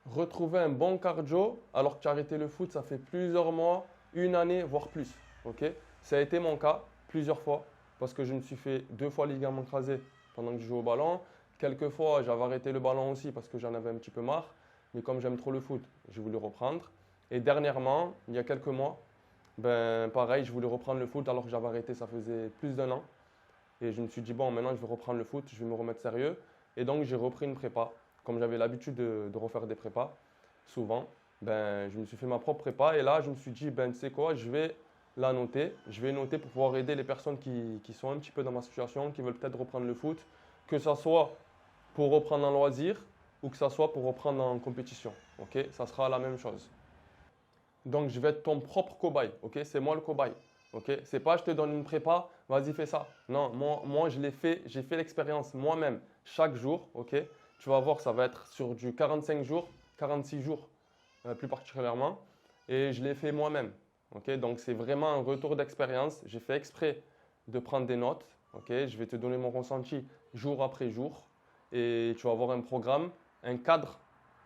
Retrouver un bon cardio alors que tu as arrêté le foot, ça fait plusieurs mois, une année, voire plus. Ok? Ça a été mon cas plusieurs fois parce que je me suis fait 2 fois le ligament crasé pendant que je jouais au ballon. Quelques fois, j'avais arrêté le ballon aussi parce que j'en avais un petit peu marre. Mais comme j'aime trop le foot, j'ai voulu reprendre. Et dernièrement, il y a quelques mois, ben pareil, je voulais reprendre le foot alors que j'avais arrêté, ça faisait plus d'un an. Et je me suis dit, bon, maintenant je vais reprendre le foot, je vais me remettre sérieux. Et donc j'ai repris une prépa. Comme j'avais l'habitude de refaire des prépas, souvent, ben, je me suis fait ma propre prépa. Et là, je me suis dit, ben, tu sais quoi, je vais la noter. Je vais noter pour pouvoir aider les personnes qui sont un petit peu dans ma situation, qui veulent peut-être reprendre le foot. Que ça soit pour reprendre en loisir ou que ça soit pour reprendre en compétition. Ok? Ça sera la même chose. Donc, je vais être ton propre cobaye. Ok? C'est moi le cobaye. Ok? C'est pas je te donne une prépa, vas-y, fais ça. Non, moi je l'ai fait, j'ai fait l'expérience moi-même chaque jour. Ok? Tu vas voir, ça va être sur du 45 jours, 46 jours plus particulièrement. Et je l'ai fait moi-même. Ok? Donc, c'est vraiment un retour d'expérience. J'ai fait exprès de prendre des notes. Ok? Je vais te donner mon ressenti jour après jour. Et tu vas avoir un programme, un cadre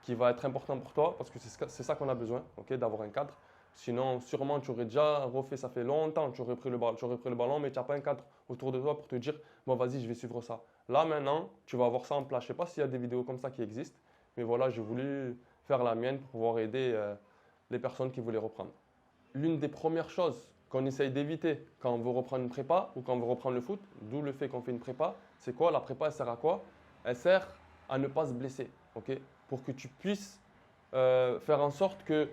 qui va être important pour toi parce que c'est ça qu'on a besoin, ok, d'avoir un cadre. Sinon, sûrement, tu aurais déjà refait, ça fait longtemps, tu aurais pris le ballon, mais tu n'as pas un cadre autour de toi pour te dire, bon, vas-y, je vais suivre ça. Là, maintenant, tu vas avoir ça en place. Je ne sais pas s'il y a des vidéos comme ça qui existent, mais voilà, j'ai voulu faire la mienne pour pouvoir aider les personnes qui voulaient reprendre. L'une des premières choses qu'on essaye d'éviter quand on veut reprendre une prépa ou quand on veut reprendre le foot, d'où le fait qu'on fait une prépa, c'est quoi? La prépa, elle sert à quoi? Elle sert à ne pas se blesser, ok? Pour que tu puisses faire en sorte que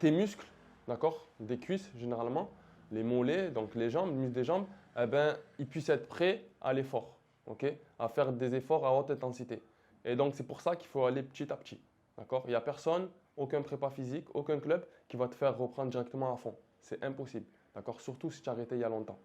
tes muscles, d'accord, des cuisses généralement, les mollets, donc les jambes, les muscles des jambes, eh ben, ils puissent être prêts à l'effort, ok, à faire des efforts à haute intensité. Et donc c'est pour ça qu'il faut aller petit à petit, d'accord. Il n'y a personne, aucun prépa physique, aucun club qui va te faire reprendre directement à fond. C'est impossible, d'accord, surtout si tu as arrêté il y a longtemps.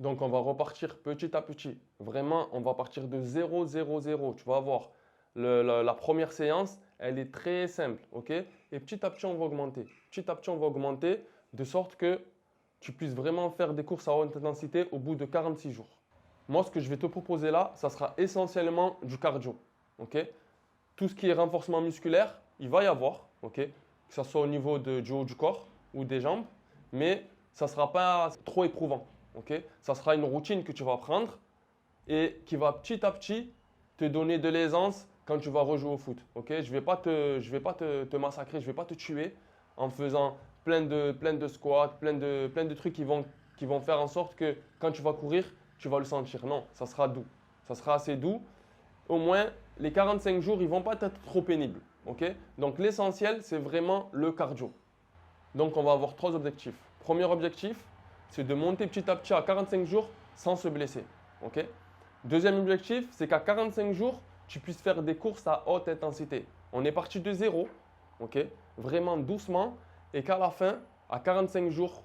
Donc on va repartir petit à petit. Vraiment, on va partir de 0, 0, 0. Tu vas voir, la première séance, elle est très simple, ok? Et petit à petit, on va augmenter. Petit à petit, on va augmenter de sorte que tu puisses vraiment faire des courses à haute intensité au bout de 46 jours. Moi, ce que je vais te proposer là, ça sera essentiellement du cardio, ok? Tout ce qui est renforcement musculaire, il va y avoir, ok? Que ce soit au niveau du haut du corps ou des jambes, mais ça ne sera pas trop éprouvant, ok? Ça sera une routine que tu vas prendre et qui va petit à petit te donner de l'aisance quand tu vas rejouer au foot. Ok, je ne vais pas te massacrer, je ne vais pas te tuer en faisant plein de squats, plein de trucs qui vont faire en sorte que quand tu vas courir, tu vas le sentir. Non, ça sera doux. Ça sera assez doux. Au moins, les 45 jours, ils ne vont pas être trop pénibles. Ok, donc l'essentiel, c'est vraiment le cardio. Donc on va avoir 3 objectifs. Premier objectif, c'est de monter petit à petit à 45 jours sans se blesser. Ok. Deuxième objectif, c'est qu'à 45 jours, tu puisses faire des courses à haute intensité. On est parti de zéro, ok, vraiment doucement, et qu'à la fin, à 45 jours,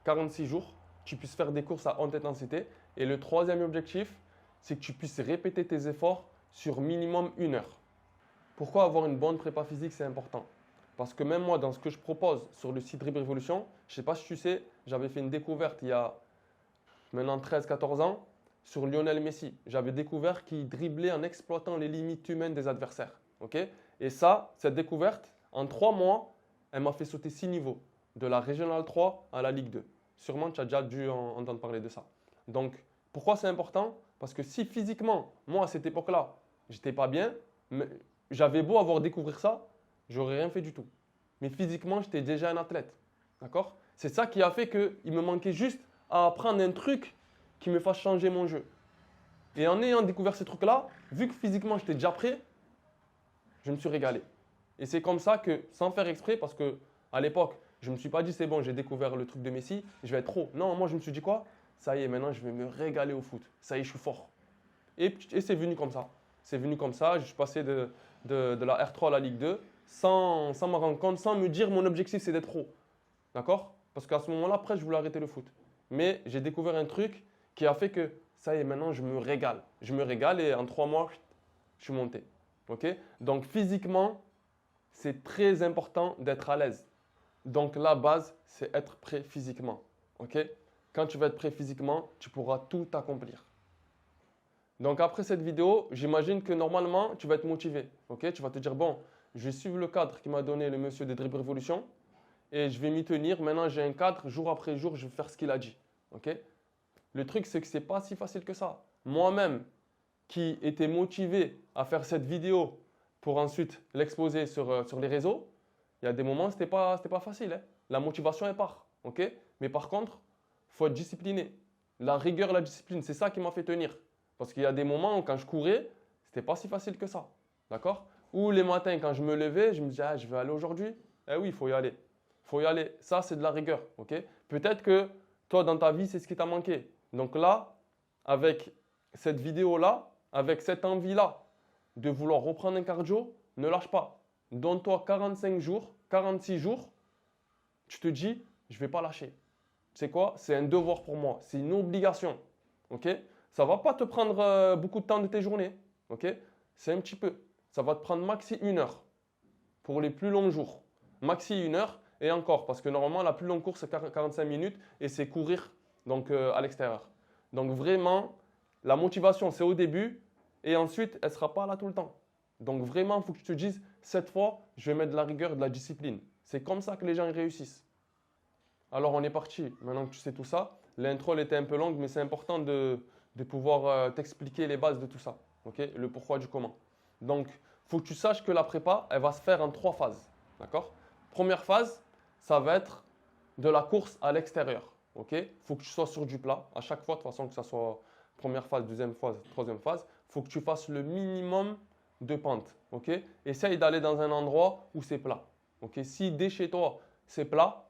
46 jours, tu puisses faire des courses à haute intensité. Et le troisième objectif, c'est que tu puisses répéter tes efforts sur minimum 1 heure. Pourquoi avoir une bonne prépa physique, c'est important? Parce que même moi, dans ce que je propose sur le site Dribble Revolution, je ne sais pas si tu sais, j'avais fait une découverte il y a maintenant 13-14 ans sur Lionel Messi. J'avais découvert qu'il driblait en exploitant les limites humaines des adversaires. Ok. Et ça, cette découverte, en 3 mois, elle m'a fait sauter 6 niveaux, de la Régionale 3 à la Ligue 2. Sûrement, tu as déjà dû entendre parler de ça. Donc, pourquoi c'est important? Parce que si physiquement, moi, à cette époque-là, j'étais pas bien, mais j'avais beau avoir découvert ça, j'aurais rien fait du tout. Mais physiquement, j'étais déjà un athlète. D'accord? C'est ça qui a fait qu'il me manquait juste à apprendre un truc qui me fasse changer mon jeu. Et en ayant découvert ces trucs-là, vu que physiquement j'étais déjà prêt, je me suis régalé. Et c'est comme ça que, sans faire exprès, parce que à l'époque, je ne me suis pas dit c'est bon, j'ai découvert le truc de Messi, je vais être trop. Non, moi je me suis dit quoi? Ça y est, maintenant je vais me régaler au foot. Ça y est, je suis fort. Et c'est venu comme ça. C'est venu comme ça. Je suis passé de la R3 à la Ligue 2 sans me rendre compte, sans me dire mon objectif c'est d'être pro. D'accord? Parce qu'à ce moment-là, après, je voulais arrêter le foot. Mais j'ai découvert un truc qui a fait que ça y est, maintenant je me régale. Je me régale et en 3 mois, je suis monté. Ok. Donc physiquement, c'est très important d'être à l'aise. Donc la base, c'est être prêt physiquement. Ok. Quand tu vas être prêt physiquement, tu pourras tout accomplir. Donc après cette vidéo, j'imagine que normalement, tu vas être motivé. Ok. Tu vas te dire, bon, je vais suivre le cadre qui m'a donné le monsieur de Drip Revolution et je vais m'y tenir. Maintenant, j'ai un cadre, jour après jour, je vais faire ce qu'il a dit. Ok? Le truc, c'est que ce n'est pas si facile que ça. Moi-même, qui était motivé à faire cette vidéo pour ensuite l'exposer sur les réseaux, il y a des moments, ce n'était pas facile. Hein. La motivation, elle part. Ok? Mais par contre, il faut être discipliné. La rigueur, la discipline, c'est ça qui m'a fait tenir. Parce qu'il y a des moments où quand je courais, ce n'était pas si facile que ça. D'accord? Ou les matins, quand je me levais, je me disais, ah, je vais aller aujourd'hui. Eh oui, il faut y aller. Il faut y aller. Ça, c'est de la rigueur. Ok? Peut-être que toi, dans ta vie, c'est ce qui t'a manqué. Donc là, avec cette vidéo-là, avec cette envie-là de vouloir reprendre un cardio, ne lâche pas. Donne-toi 45 jours, 46 jours. Tu te dis, je ne vais pas lâcher. C'est quoi? C'est un devoir pour moi. C'est une obligation. Ok? Ça ne va pas te prendre beaucoup de temps de tes journées. Ok? C'est un petit peu. Ça va te prendre maxi 1 heure pour les plus longs jours. Maxi 1 heure et encore, parce que normalement, la plus longue course, c'est 45 minutes et c'est courir donc, à l'extérieur. Donc vraiment, la motivation, c'est au début et ensuite, elle ne sera pas là tout le temps. Donc vraiment, il faut que tu te dises, cette fois, je vais mettre de la rigueur, de la discipline. C'est comme ça que les gens y réussissent. Alors, on est parti. Maintenant que tu sais tout ça, l'intro, elle était un peu longue, mais c'est important de pouvoir t'expliquer les bases de tout ça. Okay? Le pourquoi du comment. Donc, il faut que tu saches que la prépa, elle va se faire en 3 phases. D'accord? Première phase, ça va être de la course à l'extérieur. Il faut que tu sois sur du plat. À chaque fois, de toute façon, que ce soit première phase, deuxième phase, troisième phase, il faut que tu fasses le minimum de pente. Essaye d'aller dans un endroit où c'est plat. Si dès chez toi, c'est plat,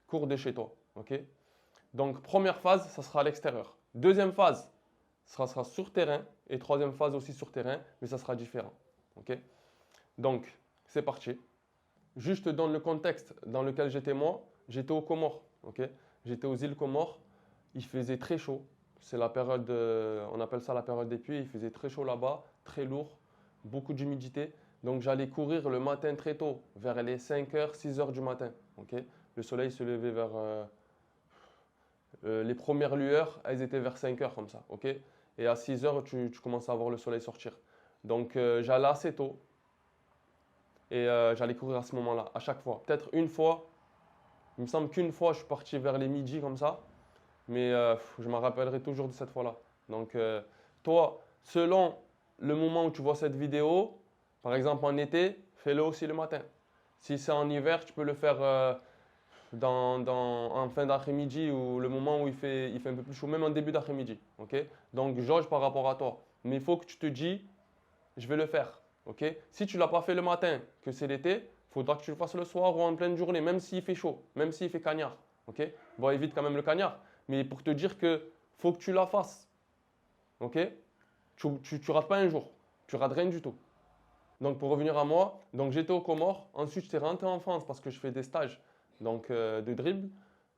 cours de chez toi. Donc, première phase, ça sera à l'extérieur. Deuxième phase, ça sera sur terrain. Et troisième phase aussi sur terrain, mais ça sera différent. Donc, c'est parti. Juste je te donne le contexte dans lequel j'étais moi. J'étais aux Comores. J'étais aux îles Comores. Il faisait très chaud. C'est la période, on appelle ça la période des pluies. Il faisait très chaud là-bas, très lourd, beaucoup d'humidité. Donc, j'allais courir le matin très tôt, vers les 5h, 6h du matin. Le soleil se levait vers les premières lueurs, elles étaient vers 5h comme ça. Et à 6h, tu commences à voir le soleil sortir. Donc, j'allais assez tôt et j'allais courir à ce moment-là, à chaque fois. Peut-être une fois, il me semble qu'une fois, je suis parti vers les midis comme ça. Mais je me rappellerai toujours de cette fois-là. Donc, toi, selon le moment où tu vois cette vidéo, par exemple en été, fais-le aussi le matin. Si c'est en hiver, tu peux le faire en fin d'après-midi ou le moment où il fait un peu plus chaud, même en début d'après-midi. Donc, jauge par rapport à toi. Mais il faut que tu te dis, je vais le faire. Si tu ne l'as pas fait le matin, que c'est l'été, il faudra que tu le fasses le soir ou en pleine journée, même s'il fait chaud, même s'il fait cagnard. Bon, évite quand même le cagnard. Mais pour te dire que faut que tu la fasses. Tu rates pas un jour. Tu rates rien du tout. Donc, pour revenir à moi, donc j'étais aux Comores. Ensuite, j'étais rentré en France parce que je fais des stages de dribble.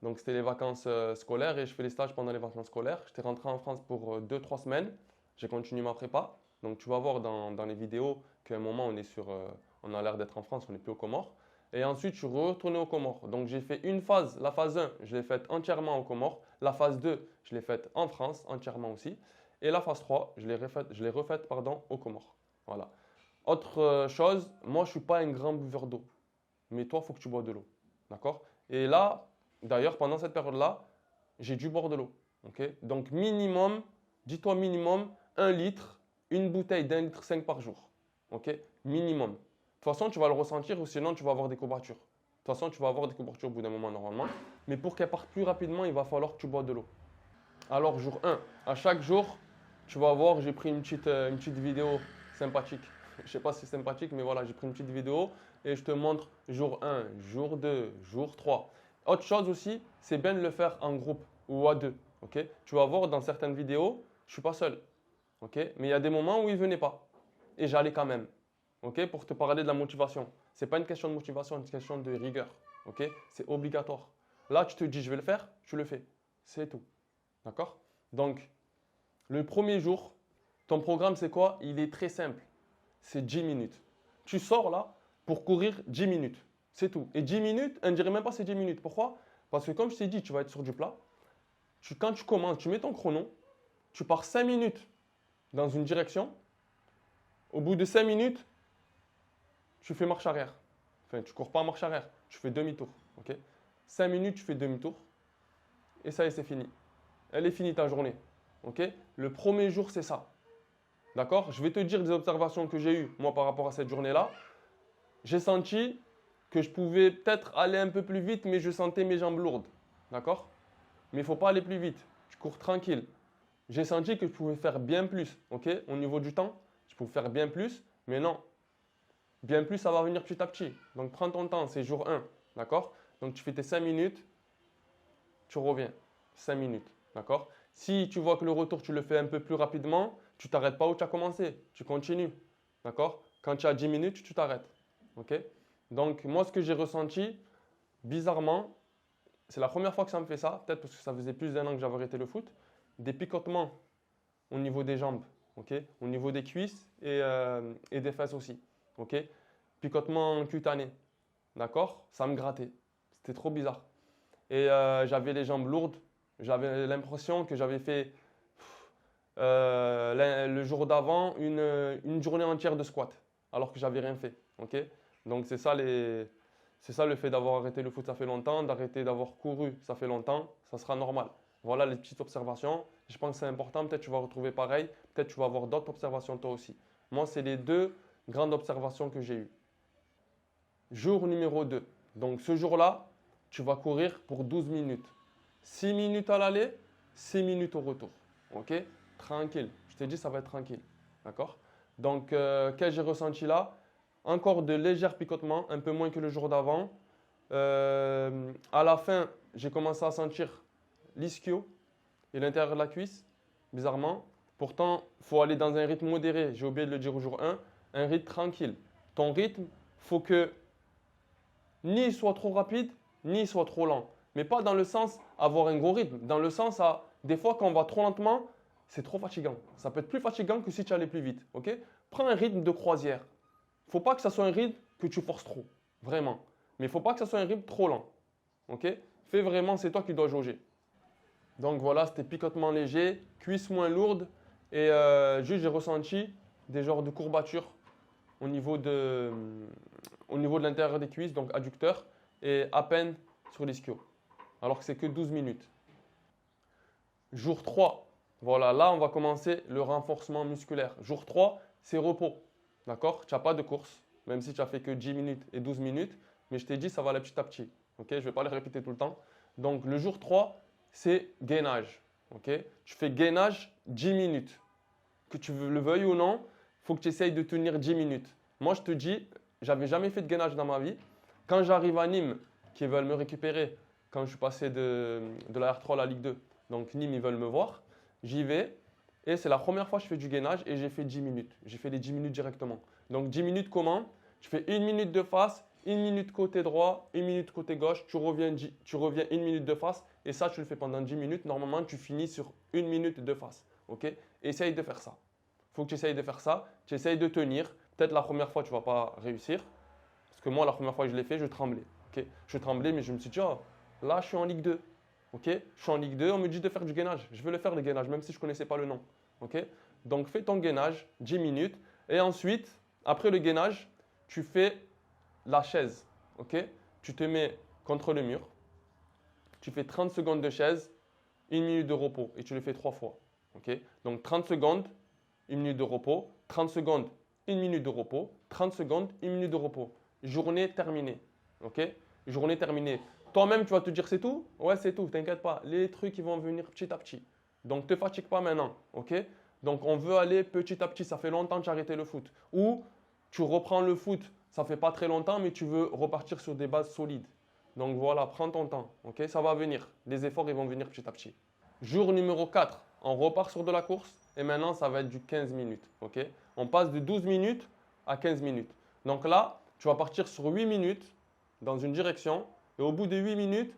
Donc, c'était les vacances scolaires et je fais les stages pendant les vacances scolaires. J'étais rentré en France pour 2-3 semaines. J'ai continué ma prépa. Donc, tu vas voir dans les vidéos qu'à un moment, on a l'air d'être en France, on n'est plus aux Comores. Et ensuite, je suis retourné aux Comores. Donc, j'ai fait une phase. La phase 1, je l'ai faite entièrement aux Comores. La phase 2, je l'ai faite en France, entièrement aussi. Et la phase 3, je l'ai refaite aux Comores. Voilà. Autre chose, moi, je ne suis pas un grand buveur d'eau. Mais toi, il faut que tu bois de l'eau. D'accord? Et là, d'ailleurs, pendant cette période-là, j'ai dû boire de l'eau. Donc, minimum, dis-toi minimum 1 litre, une bouteille d'1,5 litre par jour. Minimum. De toute façon, tu vas le ressentir ou sinon, tu vas avoir des courbatures. De toute façon, tu vas avoir des courbatures au bout d'un moment normalement. Mais pour qu'elles partent plus rapidement, il va falloir que tu bois de l'eau. Alors, jour 1, à chaque jour, tu vas voir, j'ai pris une petite vidéo sympathique. Je ne sais pas si c'est sympathique, mais voilà, j'ai pris une petite vidéo et je te montre jour 1, jour 2, jour 3. Autre chose aussi, c'est bien de le faire en groupe ou à deux. Tu vas voir dans certaines vidéos, je ne suis pas seul. Mais il y a des moments où il ne venait pas. Et j'allais quand même. Pour te parler de la motivation. Ce n'est pas une question de motivation, c'est une question de rigueur. C'est obligatoire. Là, tu te dis, je vais le faire, tu le fais. C'est tout. D'accord? Donc, le premier jour, ton programme, c'est quoi? Il est très simple. C'est 10 minutes. Tu sors là pour courir 10 minutes. C'est tout. Et 10 minutes, on ne dirait même pas c'est 10 minutes. Pourquoi? Parce que comme je t'ai dit, tu vas être sur du plat. Quand tu commences, tu mets ton chrono. Tu pars 5 minutes dans une direction. Au bout de 5 minutes, tu fais marche arrière. Enfin, tu ne cours pas en marche arrière, tu fais demi-tour. Ok? 5 minutes, tu fais demi-tour. Et ça y est, c'est fini. Elle est finie ta journée. Ok? Le premier jour, c'est ça. D'accord? Je vais te dire des observations que j'ai eues, moi, par rapport à cette journée-là. J'ai senti que je pouvais peut-être aller un peu plus vite, mais je sentais mes jambes lourdes. D'accord? Mais il ne faut pas aller plus vite. Tu cours tranquille. J'ai senti que je pouvais faire bien plus. Ok? Au niveau du temps, je pouvais faire bien plus, mais non. Bien plus, ça va venir petit à petit. Donc, prends ton temps, c'est jour 1. D'accord? Donc, tu fais tes 5 minutes, tu reviens. 5 minutes. D'accord? Si tu vois que le retour, tu le fais un peu plus rapidement, tu ne t'arrêtes pas où tu as commencé. Tu continues. D'accord? Quand tu as 10 minutes, tu t'arrêtes. OK? Donc, moi, ce que j'ai ressenti, bizarrement, c'est la première fois que ça me fait ça, peut-être parce que ça faisait plus d'1 an que j'avais arrêté le foot, des picotements au niveau des jambes, ok? Au niveau des cuisses et des fesses aussi. Ok? Picotement cutané. D'accord? Ça me grattait. C'était trop bizarre. Et j'avais les jambes lourdes. J'avais l'impression que j'avais fait le jour d'avant une journée entière de squat, alors que j'avais rien fait. Ok? Donc c'est ça le fait d'avoir arrêté le foot, ça fait longtemps, d'arrêter d'avoir couru, ça fait longtemps, ça sera normal. Voilà les petites observations. Je pense que c'est important. Peut-être tu vas retrouver pareil. Peut-être tu vas avoir d'autres observations toi aussi. Moi, c'est les deux grandes observations que j'ai eues. Jour numéro 2. Donc ce jour-là, tu vas courir pour 12 minutes. 6 minutes à l'aller, 6 minutes au retour. Ok? Tranquille. Je t'ai dit, ça va être tranquille. D'accord? Donc, qu'est-ce que j'ai ressenti là? Encore de légers picotements, un peu moins que le jour d'avant. À la fin, j'ai commencé à sentir l'ischio et l'intérieur de la cuisse, bizarrement. Pourtant, il faut aller dans un rythme modéré. J'ai oublié de le dire au jour 1. Un rythme tranquille. Ton rythme, il faut que ni il soit trop rapide, ni il soit trop lent. Mais pas dans le sens avoir un gros rythme. Dans le sens à, des fois, quand on va trop lentement, c'est trop fatigant. Ça peut être plus fatigant que si tu allais plus vite. Ok? Prends un rythme de croisière. Il ne faut pas que ça soit un rythme que tu forces trop. Vraiment. Mais il ne faut pas que ça soit un rythme trop lent. Ok? Fais vraiment, c'est toi qui dois jauger. Donc voilà, c'était picotement léger, cuisses moins lourdes et juste j'ai ressenti des genres de courbatures au niveau de l'intérieur des cuisses, donc adducteur, et à peine sur l'ischio. Alors que c'est que 12 minutes. Jour 3, voilà, là on va commencer le renforcement musculaire. Jour 3, c'est repos. D'accord? Tu n'as pas de course, même si tu as fait que 10 minutes et 12 minutes, mais je t'ai dit ça va aller petit à petit. Ok? Je ne vais pas les répéter tout le temps. Donc le jour 3, c'est gainage. Okay? Tu fais gainage 10 minutes. Que tu le veuilles ou non, il faut que tu essayes de tenir 10 minutes. Moi, je te dis, j'avais jamais fait de gainage dans ma vie. Quand j'arrive à Nîmes, qui veulent me récupérer, quand je suis passé de la R3 à la Ligue 2, donc Nîmes, ils veulent me voir, j'y vais. Et c'est la première fois que je fais du gainage et j'ai fait 10 minutes. J'ai fait les 10 minutes directement. Donc 10 minutes comment? Je fais 1 minute de face, 1 minute côté droit, 1 minute côté gauche, tu reviens 1 minute de face et ça tu le fais pendant 10 minutes. Normalement tu finis sur 1 minute de face. Ok? Essaye de faire ça. Il faut que tu essayes de faire ça, tu essayes de tenir. Peut-être la première fois tu ne vas pas réussir. Parce que moi la première fois que je l'ai fait, je tremblais. Ok? Je tremblais mais je me suis dit, oh, là je suis en Ligue 2. Ok? Je suis en Ligue 2, on me dit de faire du gainage. Je veux le faire le gainage même si je ne connaissais pas le nom. Ok? Donc fais ton gainage 10 minutes et ensuite, après le gainage, tu fais la chaise, ok? Tu te mets contre le mur, tu fais 30 secondes de chaise, 1 minute de repos et tu le fais 3 fois, ok? Donc 30 secondes, 1 minute de repos, 30 secondes, 1 minute de repos, 30 secondes, 1 minute de repos. Journée terminée, ok? Journée terminée. Toi-même, tu vas te dire c'est tout? Ouais, c'est tout, t'inquiète pas. Les trucs, ils vont venir petit à petit. Donc, ne te fatigue pas maintenant, ok? Donc, on veut aller petit à petit. Ça fait longtemps que tu as arrêté le foot. Ou tu reprends le foot, ça fait pas très longtemps, mais tu veux repartir sur des bases solides. Donc, voilà, prends ton temps, ok? Ça va venir. Les efforts, ils vont venir petit à petit. Jour numéro 4, on repart sur de la course. Et maintenant, ça va être du 15 minutes, ok? On passe de 12 minutes à 15 minutes. Donc là, tu vas partir sur 8 minutes dans une direction. Et au bout de 8 minutes,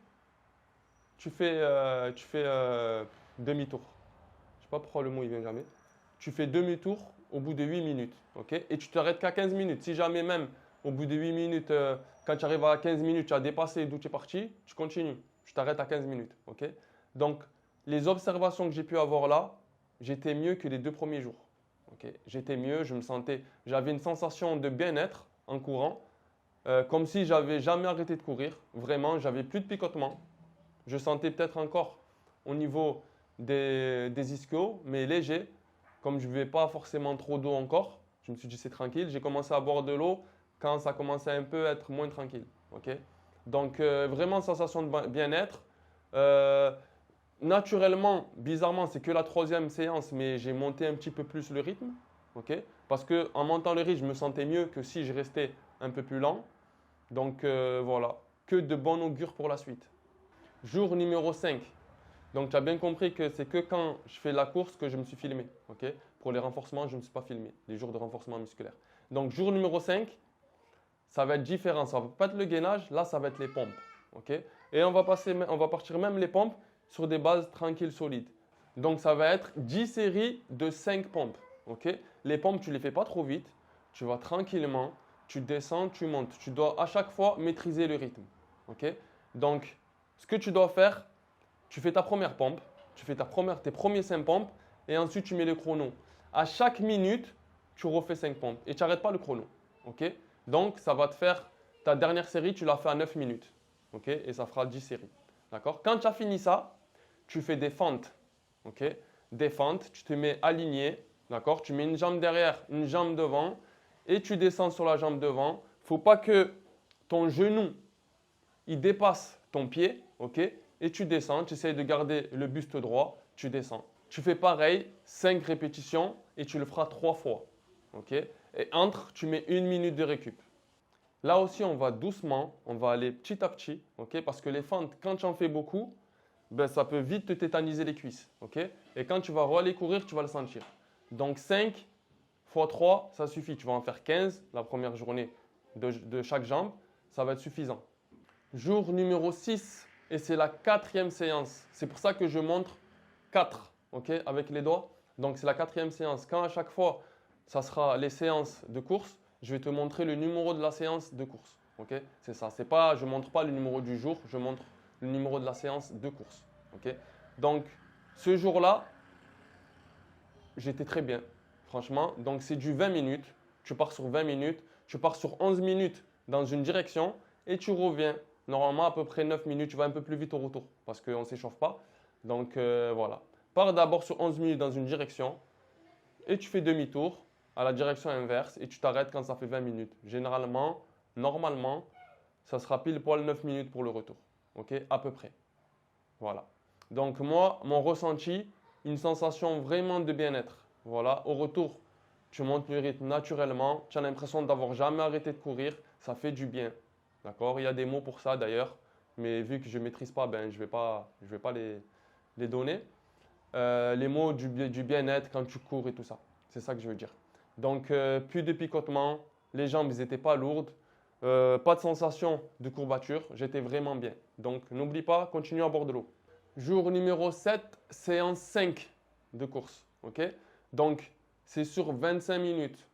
tu fais demi-tour. Je ne sais pas pourquoi le mot il vient jamais. Tu fais demi-tour au bout de 8 minutes. Okay? Et tu t'arrêtes qu'à 15 minutes. Si jamais même au bout de 8 minutes, quand tu arrives à 15 minutes, tu as dépassé d'où tu es parti, tu continues. Tu t'arrêtes à 15 minutes. Okay? Donc, les observations que j'ai pu avoir là, j'étais mieux que les 2 premiers jours. Okay? J'étais mieux, je me sentais, j'avais une sensation de bien-être en courant, comme si j'avais jamais arrêté de courir. Vraiment, j'avais plus de picotement. Je sentais peut-être encore au niveau des ischios, mais léger. Comme je ne buvais pas forcément trop d'eau encore, je me suis dit c'est tranquille. J'ai commencé à boire de l'eau quand ça commençait un peu à être moins tranquille. Ok. Donc vraiment sensation de bien-être. Naturellement, bizarrement, c'est que la troisième séance, mais j'ai monté un petit peu plus le rythme. Ok. Parce qu'en montant le rythme, je me sentais mieux que si je restais un peu plus lent. Donc voilà, que de bon augure pour la suite. Jour numéro 5. Donc tu as bien compris que c'est que quand je fais la course que je me suis filmé. Ok. Pour les renforcements, je ne me suis pas filmé, les jours de renforcement musculaire. Donc jour numéro 5, ça va être différent. Ça ne va pas être le gainage, là ça va être les pompes. Ok. Et on va partir même les pompes sur des bases tranquilles, solides. Donc ça va être 10 séries de 5 pompes. Ok. Les pompes, tu ne les fais pas trop vite. Tu vas tranquillement, tu descends, tu montes. Tu dois à chaque fois maîtriser le rythme. Ok. Donc ce que tu dois faire, tu fais ta première pompe, tu fais tes premiers 5 pompes et ensuite tu mets le chrono. À chaque minute, tu refais 5 pompes et tu n'arrêtes pas le chrono. Ok. Donc ça va te faire ta dernière série, tu l'as fait à 9 minutes. Ok. Et ça fera 10 séries. D'accord. Quand tu as fini ça, tu fais des fentes. Ok. Des fentes, tu te mets aligné. D'accord. Tu mets une jambe derrière, une jambe devant et tu descends sur la jambe devant. Il ne faut pas que ton genou il dépasse ton pied. Ok. Et tu descends, tu essaies de garder le buste droit, tu descends. Tu fais pareil, 5 répétitions et tu le feras 3 fois. Ok. Et entre, tu mets 1 minute de récup. Là aussi, on va doucement, on va aller petit à petit, ok. Parce que les fentes, quand tu en fais beaucoup, ben, ça peut vite te tétaniser les cuisses. Ok. Et quand tu vas aller courir, tu vas le sentir. Donc 5 fois 3, ça suffit. Tu vas en faire 15 la première journée de chaque jambe, ça va être suffisant. Jour numéro 6, et c'est la 4e séance. C'est pour ça que je montre 4, ok, avec les doigts. Donc c'est la 4e séance. Quand à chaque fois, ça sera les séances de course, je vais te montrer le numéro de la séance de course. Ok, c'est ça. C'est pas, je ne montre pas le numéro du jour, je montre le numéro de la séance de course. Ok. Donc ce jour-là, j'étais très bien, franchement. Donc c'est du 20 minutes. Tu pars sur 20 minutes, tu pars sur 11 minutes dans une direction et tu reviens. Normalement, à peu près 9 minutes, tu vas un peu plus vite au retour parce qu'on ne s'échauffe pas. Donc voilà. Pars d'abord sur 11 minutes dans une direction et tu fais demi-tour à la direction inverse et tu t'arrêtes quand ça fait 20 minutes. Généralement, normalement, ça sera pile poil 9 minutes pour le retour. Ok, à peu près. Voilà. Donc moi, mon ressenti, une sensation vraiment de bien-être. Voilà, au retour, tu montes le rythme naturellement, tu as l'impression d'avoir jamais arrêté de courir, ça fait du bien. D'accord. Il y a des mots pour ça d'ailleurs, mais vu que je ne maîtrise pas, ben, je ne vais pas les donner. Les mots du bien-être quand tu cours et tout ça. C'est ça que je veux dire. Donc, plus de picotement, les jambes n'étaient pas lourdes, pas de sensation de courbature, j'étais vraiment bien. Donc, n'oublie pas, continue à boire de l'eau. Jour numéro 7, séance 5 de course. Ok. Donc, c'est sur 25 minutes.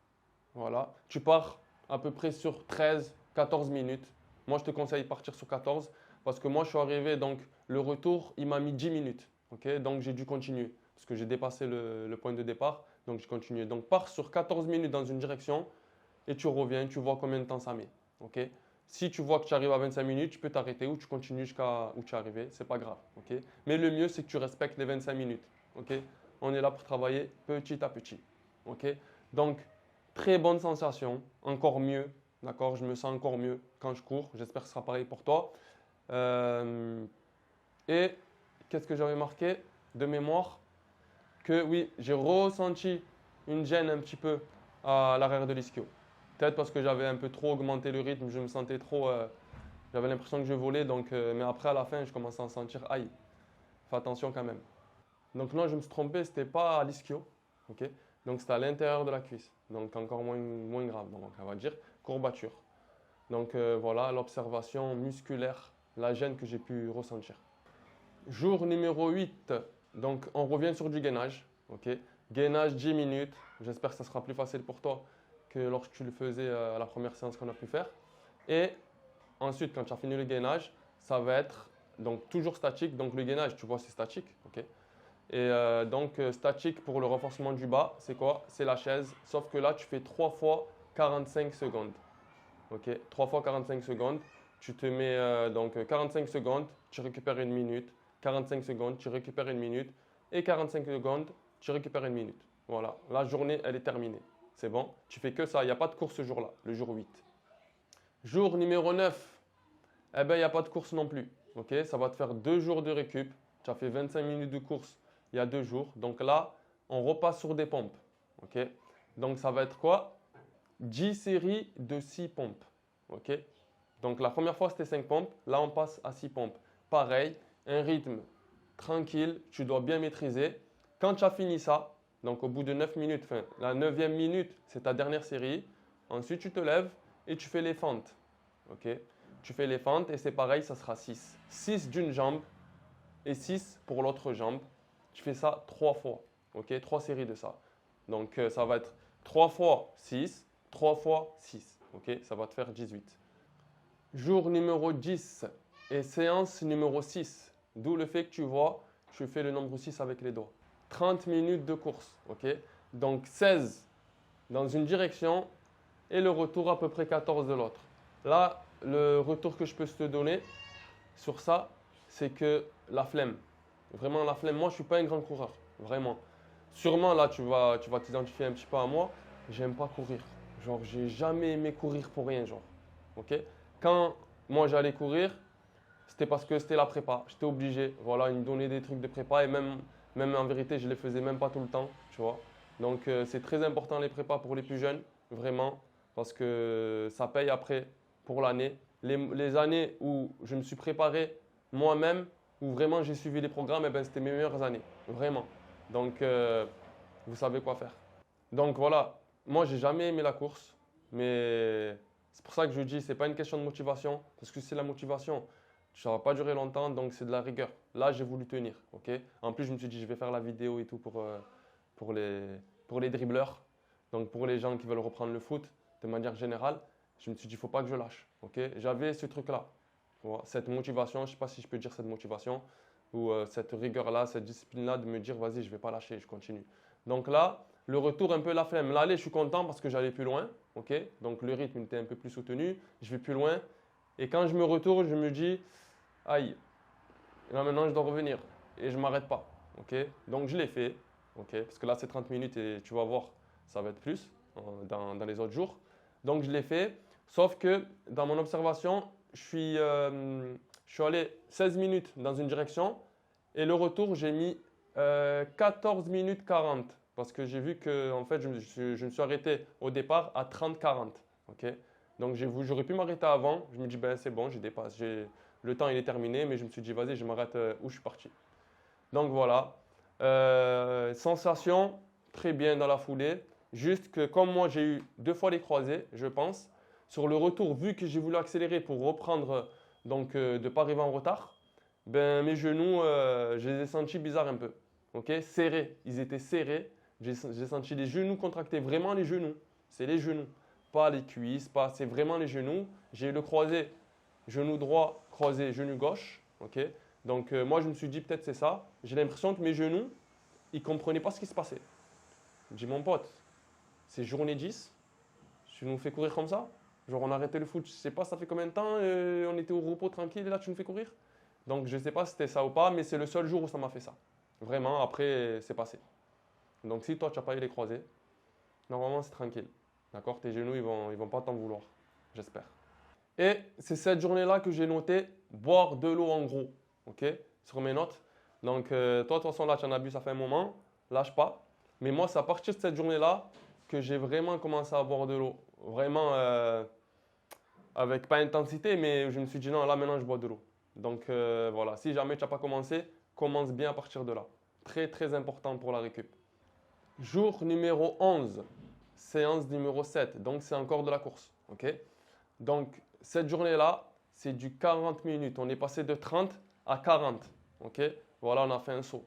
Voilà. Tu pars à peu près sur 13, 14 minutes. Moi, je te conseille de partir sur 14 parce que moi, je suis arrivé, donc le retour, il m'a mis 10 minutes. Okay. Donc, j'ai dû continuer parce que j'ai dépassé le point de départ. Donc, j'ai continué. Donc, pars sur 14 minutes dans une direction et tu reviens, tu vois combien de temps ça met. Okay. Si tu vois que tu arrives à 25 minutes, tu peux t'arrêter ou tu continues jusqu'à où tu es arrivé. Ce n'est pas grave. Okay. Mais le mieux, c'est que tu respectes les 25 minutes. Okay. On est là pour travailler petit à petit. Okay. Donc, très bonne sensation, encore mieux. D'accord, je me sens encore mieux quand je cours. J'espère que ce sera pareil pour toi. Et qu'est-ce que j'avais marqué de mémoire? Que oui, j'ai ressenti une gêne un petit peu à l'arrière de l'ischio. Peut-être parce que j'avais un peu trop augmenté le rythme, je me sentais trop. J'avais l'impression que je volais, donc, mais après à la fin, je commençais à sentir aïe. Fais attention quand même. Donc non, je me suis trompé, ce n'était pas à l'ischio. Okay. Donc c'était à l'intérieur de la cuisse. Donc encore moins grave. Donc on va dire courbature. Donc voilà l'observation musculaire, la gêne que j'ai pu ressentir. Jour numéro 8. Donc on revient sur du gainage. Okay. Gainage 10 minutes. J'espère que ça sera plus facile pour toi que lorsque tu le faisais à la première séance qu'on a pu faire. Et ensuite, quand tu as fini le gainage, ça va être donc toujours statique. Donc le gainage, tu vois, c'est statique. Okay. Et donc statique pour le renforcement du bas, c'est quoi? C'est la chaise. Sauf que là, tu fais 3 fois 45 secondes. Ok, 3 fois 45 secondes. Tu te mets donc 45 secondes, tu récupères une minute. 45 secondes, tu récupères une minute. Et 45 secondes, tu récupères une minute. Voilà, la journée, elle est terminée. C'est bon, tu fais que ça. Il n'y a pas de course ce jour-là, le jour 8. Jour numéro 9, eh ben, il n'y a pas de course non plus. Ok, ça va te faire 2 jours de récup. Tu as fait 25 minutes de course il y a 2 jours. Donc là, on repasse sur des pompes. Ok, donc ça va être quoi? 10 séries de 6 pompes. Ok, donc la première fois, c'était 5 pompes. Là, on passe à 6 pompes. Pareil, un rythme tranquille, tu dois bien maîtriser. Quand tu as fini ça, donc au bout de 9 minutes, enfin, la 9e minute, c'est ta dernière série. Ensuite, tu te lèves et tu fais les fentes. Ok, tu fais les fentes et c'est pareil, ça sera 6. 6 d'une jambe et 6 pour l'autre jambe. Tu fais ça 3 fois. Ok, 3 séries de ça. Donc ça va être 3 fois 6, 3 fois 6. Ok, ça va te faire 18. Jour numéro 10 et séance numéro 6. D'où le fait que tu vois, je fais le nombre 6 avec les doigts. 30 minutes de course. Ok, donc 16 dans une direction et le retour à peu près 14 de l'autre. Là, le retour que je peux te donner sur ça, c'est que la flemme. Vraiment la flemme. Moi, je ne suis pas un grand coureur. Vraiment. Sûrement, là, tu vas t'identifier un petit peu à moi. J'aime pas courir. Genre, j'ai jamais aimé courir pour rien, genre. Ok? Quand moi, j'allais courir, c'était parce que c'était la prépa. J'étais obligé. Voilà, ils me donnaient des trucs de prépa et même en vérité, je les faisais même pas tout le temps, tu vois. Donc, c'est très important les prépas pour les plus jeunes, vraiment, parce que ça paye après pour l'année. Les années où je me suis préparé moi-même, où vraiment j'ai suivi les programmes, eh ben, c'était mes meilleures années, vraiment. Donc, vous savez quoi faire. Donc voilà, moi j'ai jamais aimé la course, mais c'est pour ça que je dis, c'est pas une question de motivation, parce que c'est la motivation, ça va pas durer longtemps, donc c'est de la rigueur. Là, j'ai voulu tenir, ok. En plus, je me suis dit, je vais faire la vidéo et tout pour les dribbleurs, donc pour les gens qui veulent reprendre le foot de manière générale. Je me suis dit, il faut pas que je lâche, ok. J'avais ce truc-là, voilà, cette motivation, je sais pas si je peux dire cette motivation ou cette rigueur-là, cette discipline-là de me dire, vas-y, je vais pas lâcher, je continue. Donc là, le retour, un peu la flemme. L'aller, je suis content parce que j'allais plus loin. Ok, donc le rythme était un peu plus soutenu. Je vais plus loin. Et quand je me retourne, je me dis, aïe, là maintenant je dois revenir. Et je ne m'arrête pas. Ok, donc je l'ai fait. Ok, parce que là c'est 30 minutes et tu vas voir, ça va être plus dans les autres jours. Donc je l'ai fait. Sauf que dans mon observation, je suis allé 16 minutes dans une direction et le retour, j'ai mis 14 minutes 40 parce que j'ai vu que en fait, je me suis arrêté au départ à 30-40. Ok, donc j'aurais pu m'arrêter avant. Je me dis, ben, c'est bon, j'ai dépassé. Le temps il est terminé, mais je me suis dit, vas-y, je m'arrête où je suis parti. Donc voilà. Sensation, très bien dans la foulée. Juste que comme moi, j'ai eu 2 fois les croisés, je pense. Sur le retour, vu que j'ai voulu accélérer pour reprendre, donc de ne pas arriver en retard, ben, mes genoux, je les ai sentis bizarres un peu. Ok, serrés. Ils étaient serrés. J'ai senti les genoux contractés. Vraiment les genoux. C'est les genoux. Pas les cuisses, c'est vraiment les genoux. J'ai eu le croisé, genou droit, croisé, genou gauche. Ok. Donc moi, je me suis dit peut-être c'est ça. J'ai l'impression que mes genoux, ils ne comprenaient pas ce qui se passait. Je dis, mon pote, c'est journée 10. Tu nous fais courir comme ça? Genre, on a arrêté le foot, je ne sais pas, ça fait combien de temps? On était au repos tranquille et là, tu nous fais courir? Donc, je ne sais pas si c'était ça ou pas, mais c'est le seul jour où ça m'a fait ça. Vraiment, après, c'est passé. Donc, si toi, tu n'as pas eu les croisés, normalement, c'est tranquille. D'accord? Tes genoux, ils vont pas t'en vouloir. J'espère. Et c'est cette journée-là que j'ai noté boire de l'eau en gros. OK? Sur mes notes. Donc, toi, de toute façon, là, tu en as bu, ça fait un moment. Lâche pas. Mais moi, c'est à partir de cette journée-là que j'ai vraiment commencé à boire de l'eau. Vraiment, avec pas intensité, mais je me suis dit non, là, maintenant, je bois de l'eau. Donc, voilà. Si jamais tu n'as pas commencé, commence bien à partir de là. Très, très important pour la récup. Jour numéro 11, séance numéro 7. Donc, c'est encore de la course. OK? Donc, cette journée-là, c'est du 40 minutes. On est passé de 30 à 40. OK? Voilà, on a fait un saut.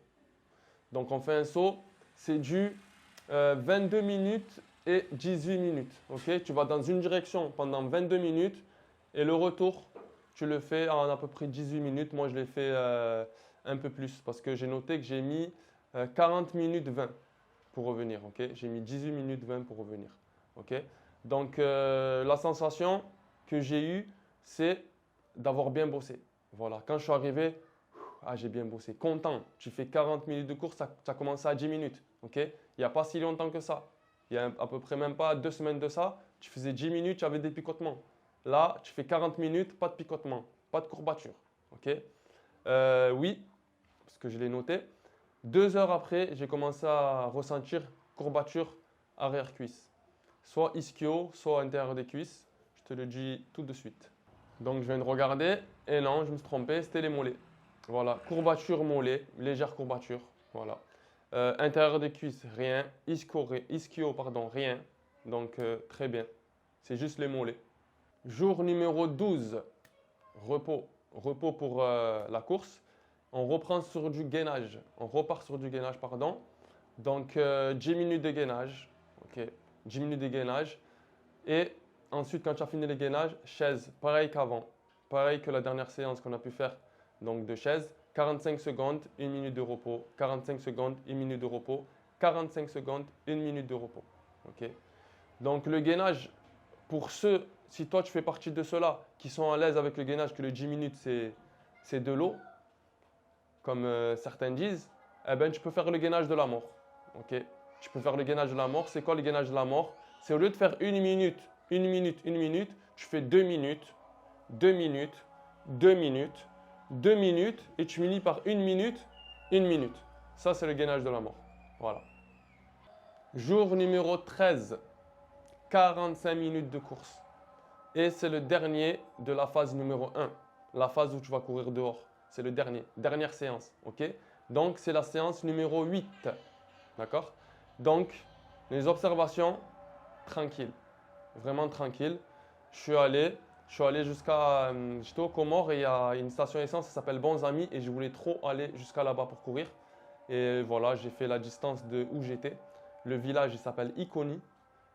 Donc, on fait un saut. C'est du 22 minutes et 18 minutes. OK? Tu vas dans une direction pendant 22 minutes et le retour, tu le fais en à peu près 18 minutes. Moi, je l'ai fait un peu plus parce que j'ai noté que j'ai mis 40 minutes 20 pour revenir. OK? J'ai mis 18 minutes 20 pour revenir. OK? Donc, la sensation, que j'ai eu, c'est d'avoir bien bossé. Voilà, quand je suis arrivé, j'ai bien bossé. Content, tu fais 40 minutes de course, ça a commencé à 10 minutes. Il n'y a pas si longtemps que ça. Il y a à peu près même pas 2 semaines de ça, tu faisais 10 minutes, tu avais des picotements. Là, tu fais 40 minutes, pas de picotement, pas de courbature. Oui, parce que je l'ai noté. 2 heures après, j'ai commencé à ressentir courbature arrière-cuisse. Soit ischio, soit intérieur des cuisses. Je te le dis tout de suite. Donc, je viens de regarder et non, je me suis trompé, c'était les mollets. Voilà, courbature mollet, légère courbature. Voilà. Intérieur des cuisses, rien. Ischio, pardon, rien. Donc, très bien. C'est juste les mollets. Jour numéro 12, repos. Repos pour la course. On reprend sur du gainage. On repart sur du gainage, pardon. Donc, 10 minutes de gainage. 10 minutes de gainage. Et ensuite, quand tu as fini les gainages, chaise, pareil qu'avant. Pareil que la dernière séance qu'on a pu faire. Donc, de chaise, 45 secondes, 1 minute de repos. 45 secondes, 1 minute de repos. 45 secondes, 1 minute de repos. Donc, le gainage, pour ceux, si toi tu fais partie de ceux-là qui sont à l'aise avec le gainage, que le 10 minutes c'est de l'eau, comme certains disent, eh ben, tu peux faire le gainage de la mort. Tu peux faire le gainage de la mort. C'est quoi le gainage de la mort? C'est au lieu de faire 1 minute, 1 minute, 1 minute, tu fais 2 minutes, 2 minutes, 2 minutes, 2 minutes et tu finis par 1 minute, 1 minute. Ça, c'est le gainage de la mort. Voilà. Jour numéro 13, 45 minutes de course. Et c'est le dernier de la phase numéro 1, la phase où tu vas courir dehors. C'est le dernier, dernière séance. Donc, c'est la séance numéro 8. D'accord? Donc, les observations, tranquille. Vraiment tranquille. Je suis allé jusqu'à. J'étais au Comores et il y a une station essence qui s'appelle Bons Amis et je voulais trop aller jusqu'à là-bas pour courir. Et voilà, j'ai fait la distance de où j'étais. Le village, il s'appelle Ikoni,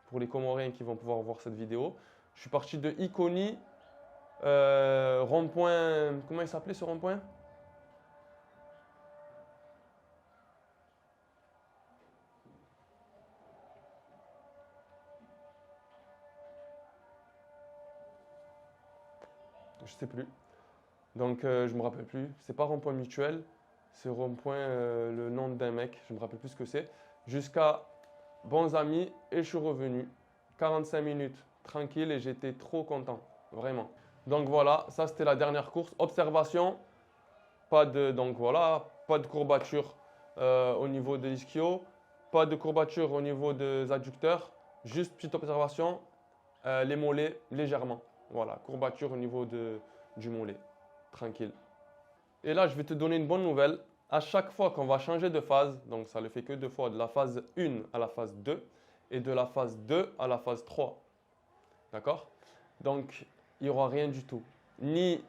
pour les Comoriens qui vont pouvoir voir cette vidéo. Je suis parti de Ikoni, rond-point. Comment il s'appelait ce rond-point? Je ne sais plus. Donc, je ne me rappelle plus. C'est pas rond-point mutuel, c'est rond-point le nom d'un mec. Je ne me rappelle plus ce que c'est. Jusqu'à Bons Amis et je suis revenu. 45 minutes tranquille et j'étais trop content. Vraiment. Donc voilà, ça c'était la dernière course. Observation, pas de courbature au niveau de l'ischio, pas de courbature au niveau des adducteurs. Juste petite observation, les mollets légèrement. Voilà, courbature au niveau du mollet. Tranquille. Et là, je vais te donner une bonne nouvelle. À chaque fois qu'on va changer de phase, donc ça ne le fait que 2 fois, de la phase 1 à la phase 2 et de la phase 2 à la phase 3. D'accord? Donc, il n'y aura rien du tout. Ni